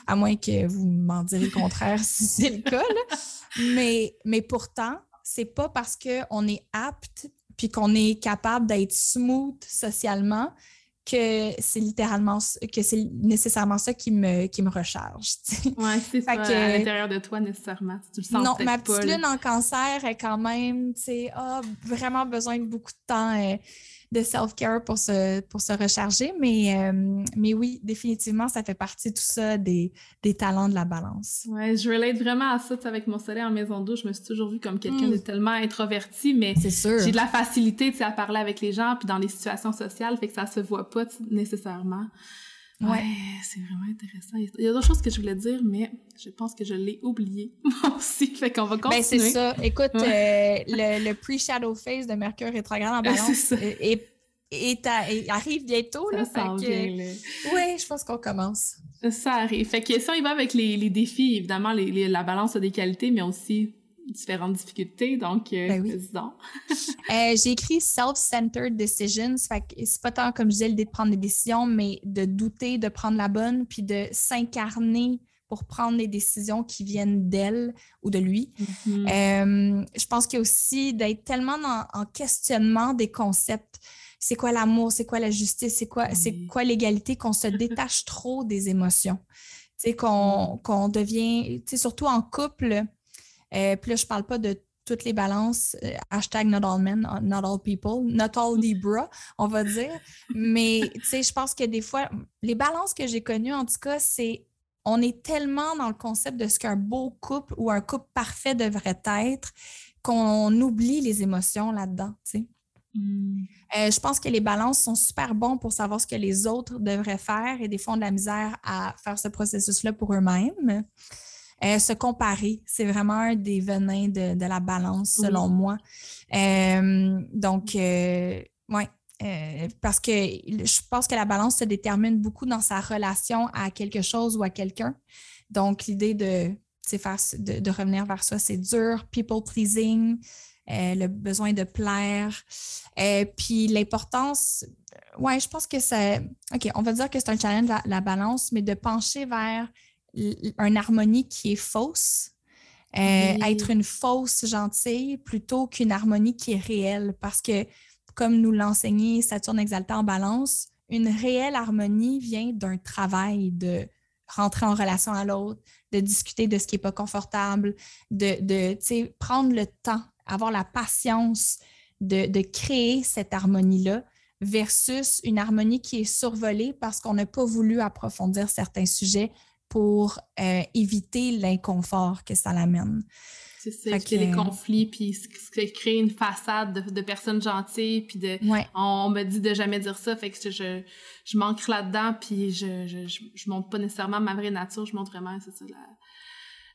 à moins que vous m'en direz le contraire si c'est le cas, là. Mais pourtant, c'est pas parce qu'on est apte puis qu'on est capable d'être smooth socialement que c'est nécessairement ça qui me recharge. Oui, c'est ça, à l'intérieur de toi, nécessairement. Tu le sens non, peut-être ma pas, petite lune en cancer est quand même, tu sais, vraiment besoin de beaucoup de temps de self-care pour se recharger. Mais oui, définitivement, ça fait partie de tout ça, des talents de la balance. Ouais, je relate vraiment à ça, avec mon soleil en maison d'eau. Je me suis toujours vue comme quelqu'un de tellement introverti, mais j'ai de la facilité, à parler avec les gens, puis dans les situations sociales, fait que ça se voit pas nécessairement. Ouais, c'est vraiment intéressant. Il y a d'autres choses que je voulais dire, mais je pense que je l'ai oublié, moi aussi. Fait qu'on va continuer. Ben, c'est ça. Écoute, le pre-shadow phase de Mercure rétrograde en balance arrive bientôt. Là, oui, je pense qu'on commence. Ça arrive. Fait que si on y va avec les défis, évidemment, la balance a des qualités, mais aussi différentes difficultés, donc Ben oui. vas-y donc. J'ai écrit self-centered decisions, fait que c'est pas tant, comme je disais, l'idée de prendre des décisions, mais de douter, de prendre la bonne, puis de s'incarner pour prendre des décisions qui viennent d'elle ou de lui. Je pense qu'il y a aussi d'être tellement en questionnement des concepts. C'est quoi l'amour? C'est quoi la justice? C'est quoi l'égalité? Qu'on se détache trop des émotions. Tu sais, qu'on devient, tu sais, surtout en couple, puis là, je parle pas de toutes les balances, hashtag not all men, not all people, not all Libra, on va dire. Mais, tu sais, je pense que des fois, les balances que j'ai connues, en tout cas, c'est on est tellement dans le concept de ce qu'un beau couple ou un couple parfait devrait être qu'on oublie les émotions là-dedans, tu sais. Je pense que les balances sont super bons pour savoir ce que les autres devraient faire et des fois, on a de la misère à faire ce processus-là pour eux-mêmes. Se comparer, c'est vraiment un des venins de la balance, selon moi. Donc, oui. Parce que je pense que la balance se détermine beaucoup dans sa relation à quelque chose ou à quelqu'un. Donc, l'idée de revenir vers soi, c'est dur. People pleasing, le besoin de plaire. Puis l'importance, je pense que c'est... OK, on va dire que c'est un challenge, la balance, mais de pencher vers une harmonie qui est fausse. Être une fausse gentille plutôt qu'une harmonie qui est réelle. Parce que, comme nous l'enseignait Saturne exalté en balance, une réelle harmonie vient d'un travail de rentrer en relation à l'autre, de discuter de ce qui n'est pas confortable, de prendre le temps, avoir la patience de créer cette harmonie-là versus une harmonie qui est survolée parce qu'on n'a pas voulu approfondir certains sujets pour éviter l'inconfort que ça l'amène. C'est ça, c'est les conflits, puis créer une façade de personnes gentilles, puis on me dit de jamais dire ça, fait que je m'ancre là-dedans, puis je montre pas nécessairement ma vraie nature, je montre vraiment, c'est ça,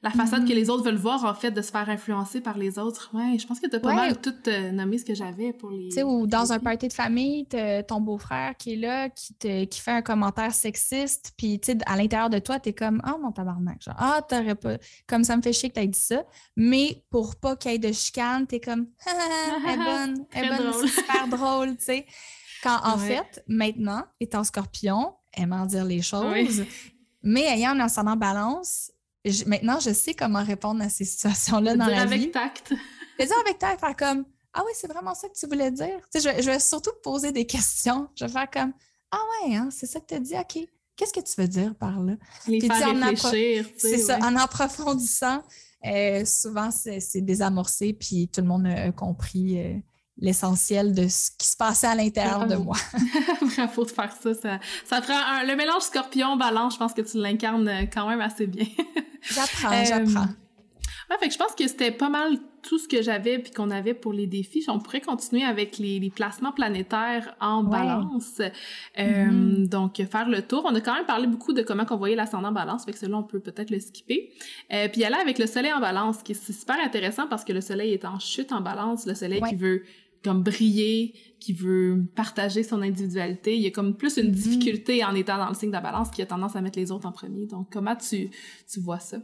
la façade que les autres veulent voir, en fait, de se faire influencer par les autres. Ouais, je pense que t'as pas mal tout nommé ce que j'avais pour les... Tu sais, ou dans un party de famille, t'as ton beau-frère qui est là, qui fait un commentaire sexiste, puis tu sais, à l'intérieur de toi, t'es comme « Ah, mon tabarnak! » Genre « Ah, t'aurais pas... » Comme ça me fait chier que t'aies dit ça. Mais pour pas qu'il y ait de chicane, t'es comme « Elle est bonne, c'est super drôle, tu sais. » Quand, en fait, maintenant, étant Scorpion, aimant dire les choses, mais ayant un ascendant Balance, maintenant, je sais comment répondre à ces situations-là dans la vie. Avec tact. Je dire avec tact, faire comme « Ah oui, c'est vraiment ça que tu voulais dire? » Tu sais, je vais surtout poser des questions. Je vais faire comme « Ah ouais, hein, c'est ça que tu as dit? OK. Qu'est-ce que tu veux dire par là? » Les Puis, faire réfléchir. C'est ça, en approfondissant, souvent, c'est désamorcé, puis tout le monde a compris l'essentiel de ce qui se passait à l'intérieur de moi. Bravo de faire ça. Ça prend le mélange scorpion-balance, je pense que tu l'incarnes quand même assez bien. J'apprends. Ouais, fait que je pense que c'était pas mal tout ce que j'avais puis qu'on avait pour les défis. On pourrait continuer avec les placements planétaires en balance. Donc, faire le tour. On a quand même parlé beaucoup de comment on voyait l'ascendant balance, fait que celui-là, on peut peut-être le skipper. Puis y aller avec le soleil en balance, qui est super intéressant parce que le soleil est en chute en balance, le soleil qui veut comme briller, qui veut partager son individualité. Il y a comme plus une difficulté en étant dans le signe de la balance qui a tendance à mettre les autres en premier. Donc, comment tu vois ça?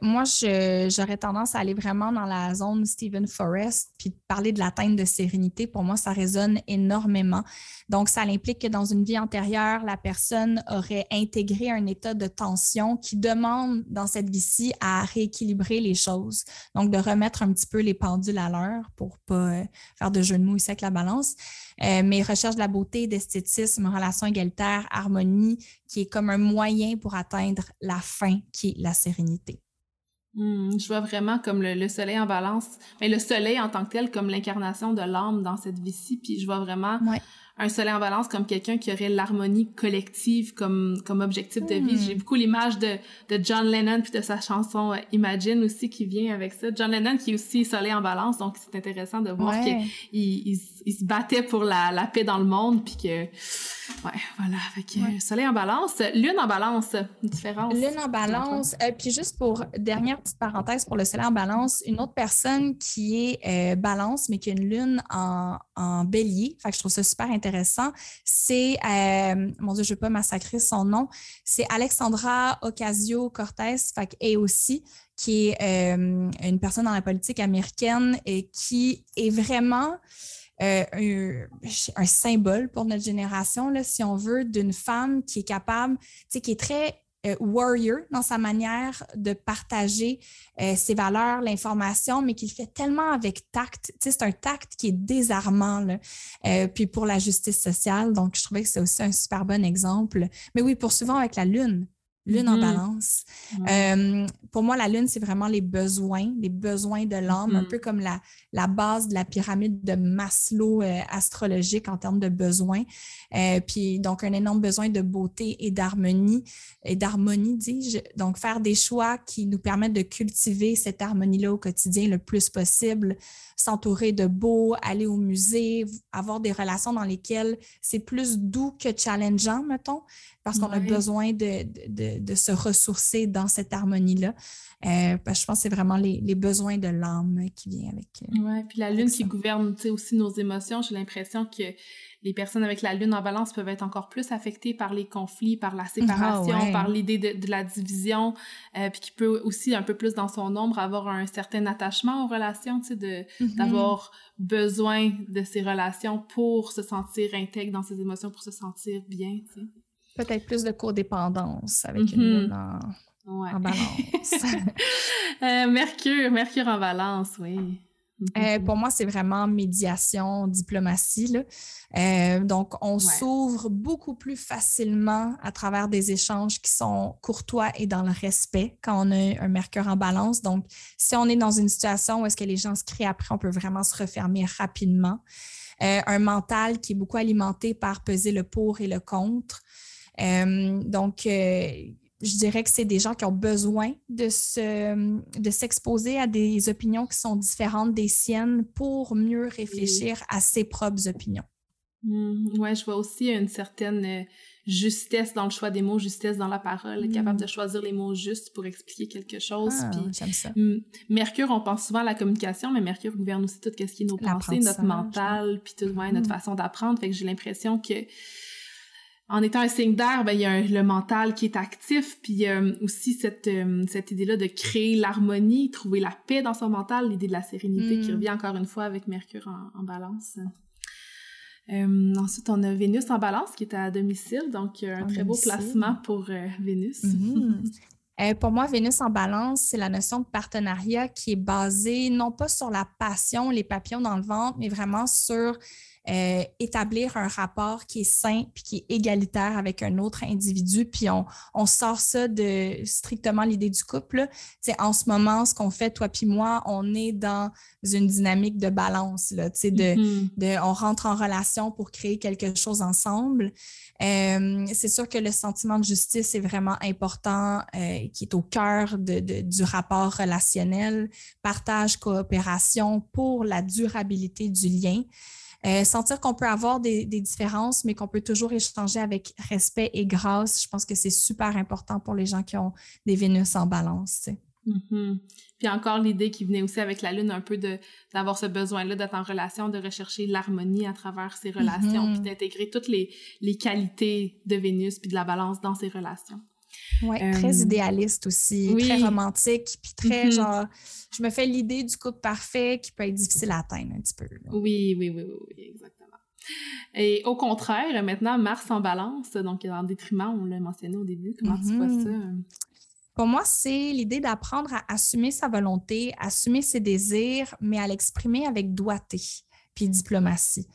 Moi, j'aurais tendance à aller vraiment dans la zone Stephen Forrest, puis parler de l'atteinte de sérénité. Pour moi, ça résonne énormément. Donc, ça implique que dans une vie antérieure, la personne aurait intégré un état de tension qui demande, dans cette vie-ci, à rééquilibrer les choses. Donc, de remettre un petit peu les pendules à l'heure pour pas faire de jeu de mots ici avec la balance. Mais recherche de la beauté, d'esthétisme, relation égalitaire, harmonie, qui est comme un moyen pour atteindre la fin, qui est la sérénité. Je vois vraiment comme le soleil en balance, mais le soleil en tant que tel comme l'incarnation de l'âme dans cette vie-ci, puis je vois vraiment un soleil en balance comme quelqu'un qui aurait l'harmonie collective comme objectif de vie. J'ai beaucoup l'image de John Lennon puis de sa chanson Imagine aussi qui vient avec ça. John Lennon qui est aussi soleil en balance, donc c'est intéressant de voir qu'il se battait pour la paix dans le monde puis que Ouais, voilà, avec soleil en balance. Lune en balance, différence. Lune en balance. Puis juste pour, dernière petite parenthèse pour le soleil en balance, une autre personne qui est balance, mais qui a une lune en bélier, fait que je trouve ça super intéressant, c'est, mon Dieu, je ne vais pas massacrer son nom, c'est Alexandra Ocasio-Cortez, fait qu'elle aussi, qui est une personne dans la politique américaine et qui est vraiment un symbole pour notre génération, là, si on veut, d'une femme qui est capable, qui est très warrior dans sa manière de partager ses valeurs, l'information, mais qui le fait tellement avec tact. C'est un tact qui est désarmant, là. Puis pour la justice sociale, donc je trouvais que c'est aussi un super bon exemple. Mais oui, poursuivons avec la lune. Lune en balance. Pour moi, la lune, c'est vraiment les besoins de l'âme, un peu comme la base de la pyramide de Maslow astrologique en termes de besoins. Puis donc, un énorme besoin de beauté et d'harmonie, dis-je. Donc, faire des choix qui nous permettent de cultiver cette harmonie-là au quotidien le plus possible, s'entourer de beau, aller au musée, avoir des relations dans lesquelles c'est plus doux que challengeant, mettons, parce qu'on a besoin de se ressourcer dans cette harmonie-là. Parce que je pense que c'est vraiment les besoins de l'âme qui vient avec. Oui, puis la lune qui gouverne aussi nos émotions. J'ai l'impression que les personnes avec la lune en balance peuvent être encore plus affectées par les conflits, par la séparation, par l'idée de la division, puis qui peut aussi un peu plus dans son ombre avoir un certain attachement aux relations, d'avoir besoin de ces relations pour se sentir intègre dans ses émotions, pour se sentir bien, tu sais. Peut-être plus de codépendance avec une lune en balance. Mercure en balance, oui. Pour moi, c'est vraiment médiation, diplomatie, là. Donc, on s'ouvre beaucoup plus facilement à travers des échanges qui sont courtois et dans le respect quand on a un Mercure en balance. Donc, si on est dans une situation où est-ce que les gens se crient après, on peut vraiment se refermer rapidement. Un mental qui est beaucoup alimenté par peser le pour et le contre. Donc, je dirais que c'est des gens qui ont besoin de s'exposer à des opinions qui sont différentes des siennes pour mieux réfléchir à ses propres opinions. Oui, je vois aussi une certaine justesse dans le choix des mots, justesse dans la parole, capable de choisir les mots justes pour expliquer quelque chose. Puis, j'aime ça. Mercure, on pense souvent à la communication, mais Mercure gouverne aussi tout ce qui est nos pensées, notre mental, puis tout, notre façon d'apprendre. Fait que j'ai l'impression que en étant un signe d'air, il y a le mental qui est actif, puis il y a aussi cette idée-là de créer l'harmonie, trouver la paix dans son mental, l'idée de la sérénité qui revient encore une fois avec Mercure en balance. Ensuite, on a Vénus en balance qui est à domicile, donc un très beau placement pour Vénus. Pour moi, Vénus en balance, c'est la notion de partenariat qui est basée non pas sur la passion, les papillons dans le ventre, mais vraiment sur établir un rapport qui est sain puis qui est égalitaire avec un autre individu. Puis on sort ça de strictement l'idée du couple. En ce moment, ce qu'on fait, toi puis moi, on est dans une dynamique de balance. Là, on rentre en relation pour créer quelque chose ensemble. C'est sûr que le sentiment de justice est vraiment important, qui est au cœur du rapport relationnel, partage, coopération pour la durabilité du lien. Sentir qu'on peut avoir des différences, mais qu'on peut toujours échanger avec respect et grâce, je pense que c'est super important pour les gens qui ont des Vénus en balance. Puis encore l'idée qui venait aussi avec la Lune, un peu d'avoir ce besoin-là d'être en relation, de rechercher l'harmonie à travers ces relations, puis d'intégrer toutes les qualités de Vénus puis de la balance dans ces relations. Oui, très idéaliste aussi, très romantique, puis très genre, je me fais l'idée du couple parfait qui peut être difficile à atteindre un petit peu. Là. Oui, exactement. Et au contraire, maintenant, Mars en balance, donc en détriment, on l'a mentionné au début, comment tu vois ça? Pour moi, c'est l'idée d'apprendre à assumer sa volonté, assumer ses désirs, mais à l'exprimer avec doigté puis diplomatie.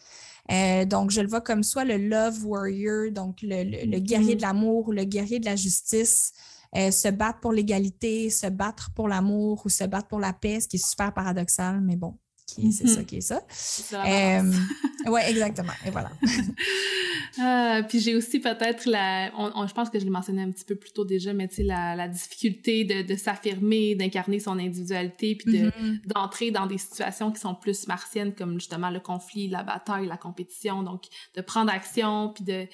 Donc, je le vois comme soit le love warrior, donc le guerrier de l'amour ou le guerrier de la justice, se battre pour l'égalité, se battre pour l'amour ou se battre pour la paix, ce qui est super paradoxal, mais bon, c'est ça qui est ça. C'est la balance. Oui, exactement. Et voilà. Puis j'ai aussi peut-être je pense que je l'ai mentionné un petit peu plus tôt déjà, mais tu sais, la difficulté de s'affirmer, d'incarner son individualité, puis d'entrer dans des situations qui sont plus martiennes, comme justement le conflit, la bataille, la compétition. Donc, de prendre action, puis de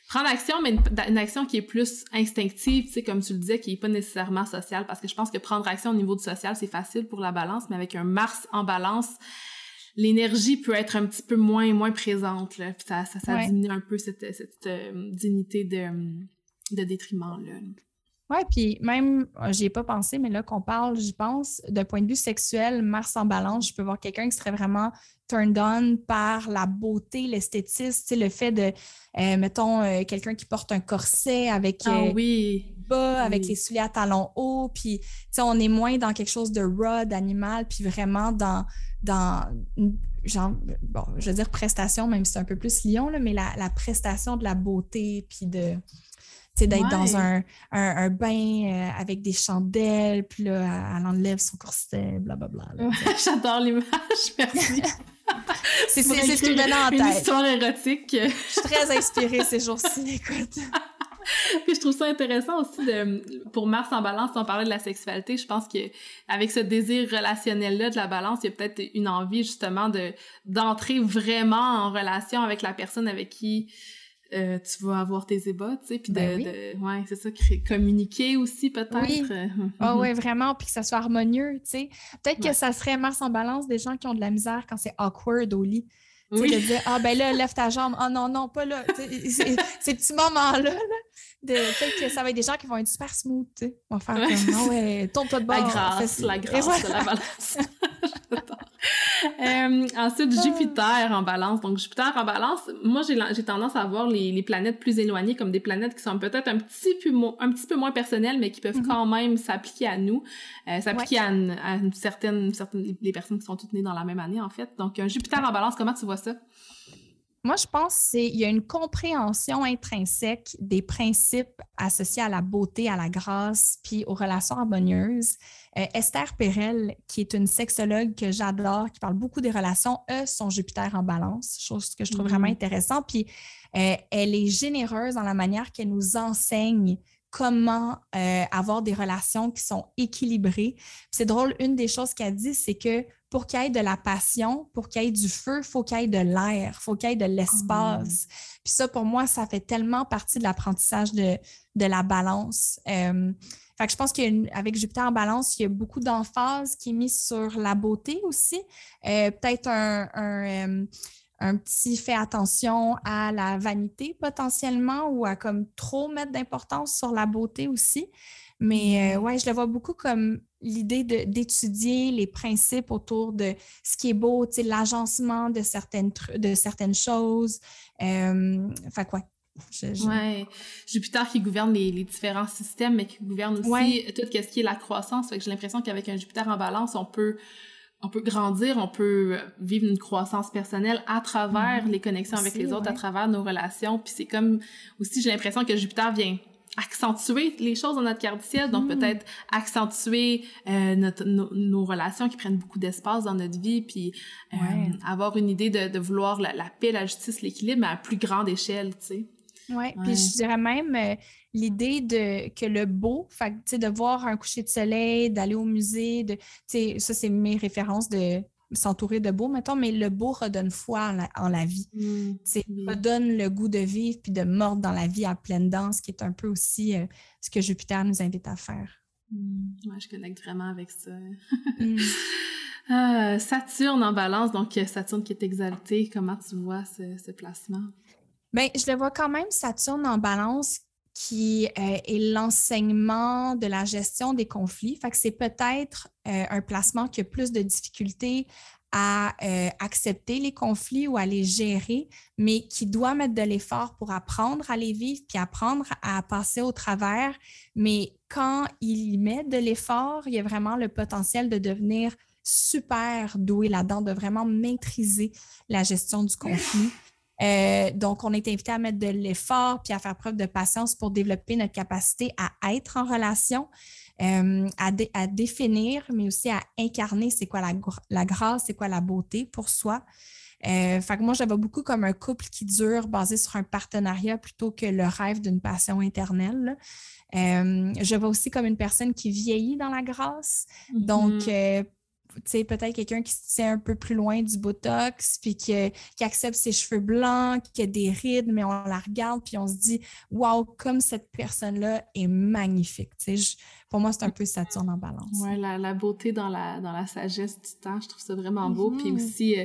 prendre action, mais une action qui est plus instinctive, tu sais, comme tu le disais, qui est pas nécessairement sociale, parce que je pense que prendre action au niveau du social, c'est facile pour la balance, mais avec un Mars en balance, l'énergie peut être un petit peu moins présente, là, puis ça diminue un peu cette dignité de détriment, là. Oui, puis même, j'y ai pas pensé, mais là qu'on parle, j'y pense, d'un point de vue sexuel, Mars en balance, je peux voir quelqu'un qui serait vraiment turned on par la beauté, l'esthétisme, tu sais, le fait de, mettons, quelqu'un qui porte un corset avec bas, avec les souliers à talons hauts, puis, tu sais, on est moins dans quelque chose de raw, d'animal, puis vraiment dans genre, bon, je veux dire prestation, même si c'est un peu plus lion, là, mais la prestation de la beauté, puis d'être dans un bain avec des chandelles, puis là, elle enlève son corset, blablabla. J'adore l'image, merci. c'est ce qui me donnait en tête. Une histoire érotique. Je suis très inspirée ces jours-ci, écoute. Puis je trouve ça intéressant aussi pour Mars en balance, on parlait de la sexualité, je pense qu'avec ce désir relationnel-là de la balance, il y a peut-être une envie justement d'entrer vraiment en relation avec la personne avec qui tu vas avoir tes ébats, tu sais, puis ouais, c'est ça, communiquer aussi peut-être. Oui. Oui, vraiment, puis que ça soit harmonieux, tu sais. Peut-être que ça serait Mars en balance des gens qui ont de la misère quand c'est awkward au lit. Tu sais, de dire, ben là, lève ta jambe. Ah non, pas là. Ces petits moments-là, peut-être que ça va être des gens qui vont être super smooth, tu sais. Vont faire comme, non, ouais, tourne-toi de bord. La grâce de la balance. Ensuite, Jupiter en balance. Donc, Jupiter en balance, moi, j'ai tendance à voir les planètes plus éloignées comme des planètes qui sont peut-être un petit peu moins personnelles, mais qui peuvent quand même s'appliquer à nous, s'appliquer à certaines les personnes qui sont toutes nées dans la même année, en fait. Donc, un Jupiter en balance, comment tu vois ça? Moi, je pense qu'il y a une compréhension intrinsèque des principes associés à la beauté, à la grâce, puis aux relations harmonieuses. Esther Perel, qui est une sexologue que j'adore, qui parle beaucoup des relations, son Jupiter en balance, chose que je trouve vraiment intéressant. Puis elle est généreuse dans la manière qu'elle nous enseigne comment avoir des relations qui sont équilibrées. Puis c'est drôle, une des choses qu'elle dit, c'est que pour qu'il y ait de la passion, pour qu'il y ait du feu, il faut qu'il y ait de l'air, il faut qu'il y ait de l'espace. Puis ça, pour moi, ça fait tellement partie de l'apprentissage de la balance. Fait que je pense qu'avec Jupiter en balance, il y a beaucoup d'emphase qui est mise sur la beauté aussi. Peut-être un petit fait attention à la vanité potentiellement ou à comme trop mettre d'importance sur la beauté aussi. Mais ouais, je le vois beaucoup comme l'idée d'étudier les principes autour de ce qui est beau, tu sais, l'agencement de certaines choses. Fait quoi. Ouais, Jupiter qui gouverne les différents systèmes, mais qui gouverne aussi tout ce qui est la croissance. Fait que j'ai l'impression qu'avec un Jupiter en balance, on peut grandir, on peut vivre une croissance personnelle à travers les connexions avec les autres, à travers nos relations. Puis c'est comme aussi, j'ai l'impression que Jupiter vient accentuer les choses dans notre carte du ciel, donc peut-être accentuer nos relations qui prennent beaucoup d'espace dans notre vie, puis avoir une idée de vouloir la paix, la justice, l'équilibre, mais à plus grande échelle, tu sais. Oui, puis je dirais même l'idée que le beau, fait, de voir un coucher de soleil, d'aller au musée, ça c'est mes références de s'entourer de beau, mettons, mais le beau redonne foi en la vie. Redonne le goût de vivre puis de mordre dans la vie à pleine dents, ce qui est un peu aussi ce que Jupiter nous invite à faire. Ouais, je connecte vraiment avec ça. Saturne en balance, donc Saturne qui est exalté, comment tu vois ce placement? Bien, je le vois quand même, Saturne en balance, qui est l'enseignement de la gestion des conflits. Fait que c'est peut-être un placement qui a plus de difficultés à accepter les conflits ou à les gérer, mais qui doit mettre de l'effort pour apprendre à les vivre puis apprendre à passer au travers. Mais quand il met de l'effort, il y a vraiment le potentiel de devenir super doué là-dedans, de vraiment maîtriser la gestion du conflit. Donc, on est invité à mettre de l'effort puis à faire preuve de patience pour développer notre capacité à être en relation. à définir, mais aussi à incarner c'est quoi la grâce, c'est quoi la beauté pour soi. Fait que moi, je la vois beaucoup comme un couple qui dure basé sur un partenariat plutôt que le rêve d'une passion éternelle. Je vois aussi comme une personne qui vieillit dans la grâce. Donc, tu sais, peut-être quelqu'un qui se tient un peu plus loin du Botox, puis qui accepte ses cheveux blancs, qui a des rides, mais on la regarde, puis on se dit « Wow, comme cette personne-là est magnifique! » Tu sais, pour moi, c'est un peu Saturne en balance. Ouais, la beauté dans la sagesse du temps, je trouve ça vraiment beau. Puis aussi,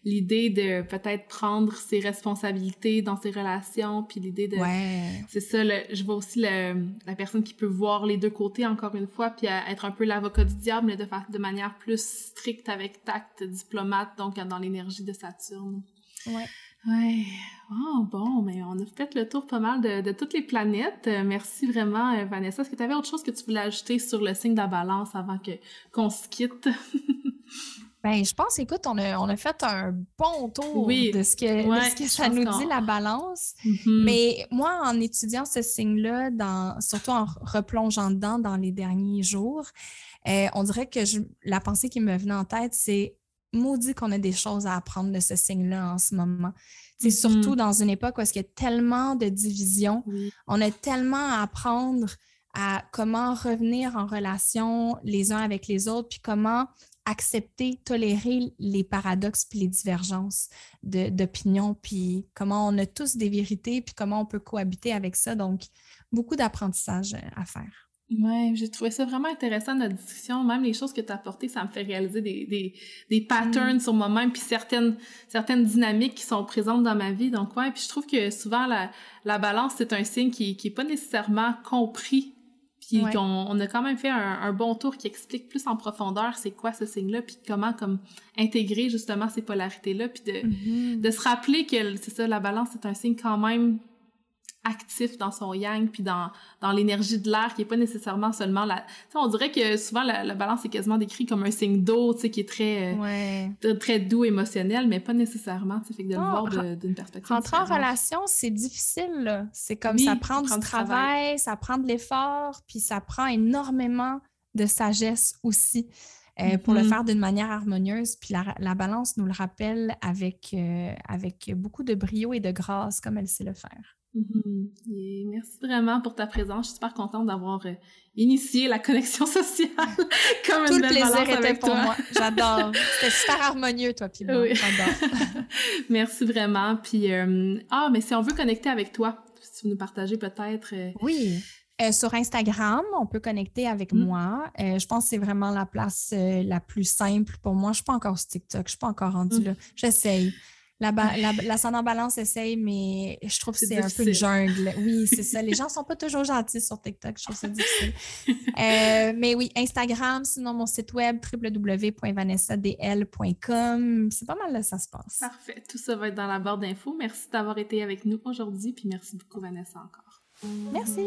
l'idée de peut-être prendre ses responsabilités dans ses relations, puis l'idée de... Ouais. C'est ça, je vois aussi la personne qui peut voir les deux côtés, encore une fois, puis être un peu l'avocat du diable, mais de manière plus stricte, avec tact, diplomate, donc dans l'énergie de Saturne. Ouais. Ouais. Oh, bon, mais on a fait le tour pas mal de toutes les planètes. Merci vraiment, Vanessa. Est-ce que tu avais autre chose que tu voulais ajouter sur le signe de la balance avant qu'on se quitte? Ben, je pense, écoute, on a fait un bon tour de ce que ça nous dit, la balance. Mais moi, en étudiant ce signe-là, surtout en replongeant dedans dans les derniers jours, on dirait que la pensée qui me venait en tête, c'est maudit qu'on a des choses à apprendre de ce signe-là en ce moment. C'est surtout dans une époque où il y a tellement de divisions, on a tellement à apprendre à comment revenir en relation les uns avec les autres, puis comment accepter, tolérer les paradoxes puis les divergences d'opinion, puis comment on a tous des vérités, puis comment on peut cohabiter avec ça. Donc, beaucoup d'apprentissage à faire. Ouais, j'ai trouvé ça vraiment intéressant, notre discussion. Même les choses que tu as apportées, ça me fait réaliser des patterns sur moi-même, puis certaines dynamiques qui sont présentes dans ma vie. Donc, ouais, puis je trouve que souvent, la balance, c'est un signe qui est pas nécessairement compris, puis qu'on a quand même fait un bon tour qui explique plus en profondeur c'est quoi ce signe-là, puis comment comme intégrer justement ces polarités-là, puis de se rappeler que, c'est ça, la balance, c'est un signe quand même actif dans son yang, puis dans l'énergie de l'air, qui est pas nécessairement seulement tu sais, on dirait que souvent la balance est quasiment décrit comme un signe d'eau, tu sais, qui est très doux, émotionnel, mais pas nécessairement, tu sais, fait que de le voir d'une perspective rentrer différente. en relation, c'est difficile, là. C'est comme ça prend du travail, ça prend de l'effort, puis ça prend énormément de sagesse aussi pour le faire d'une manière harmonieuse. Puis la balance nous le rappelle avec beaucoup de brio et de grâce, comme elle sait le faire. Et merci vraiment pour ta présence. Je suis super contente d'avoir initié la connexion sociale comme tout une le belle plaisir balance était avec pour toi. moi. J'adore. C'était super harmonieux, toi puis moi. Oui. J'adore. Merci vraiment. Puis, mais si on veut connecter avec toi, si tu veux nous partager peut-être... Oui. Sur Instagram, on peut connecter avec moi. Je pense que c'est vraiment la place la plus simple pour moi. Je ne suis pas encore sur TikTok. Je ne suis pas encore rendue là. J'essaye. L'ascendant balance essaye, mais je trouve que c'est un peu une jungle. Oui, c'est ça. Les gens ne sont pas toujours gentils sur TikTok. Je trouve ça difficile. Mais oui, Instagram, sinon mon site web www.vanessadl.com. C'est pas mal là, ça se passe. Parfait. Tout ça va être dans la barre d'infos. Merci d'avoir été avec nous aujourd'hui. Puis merci beaucoup, Vanessa, encore. Merci.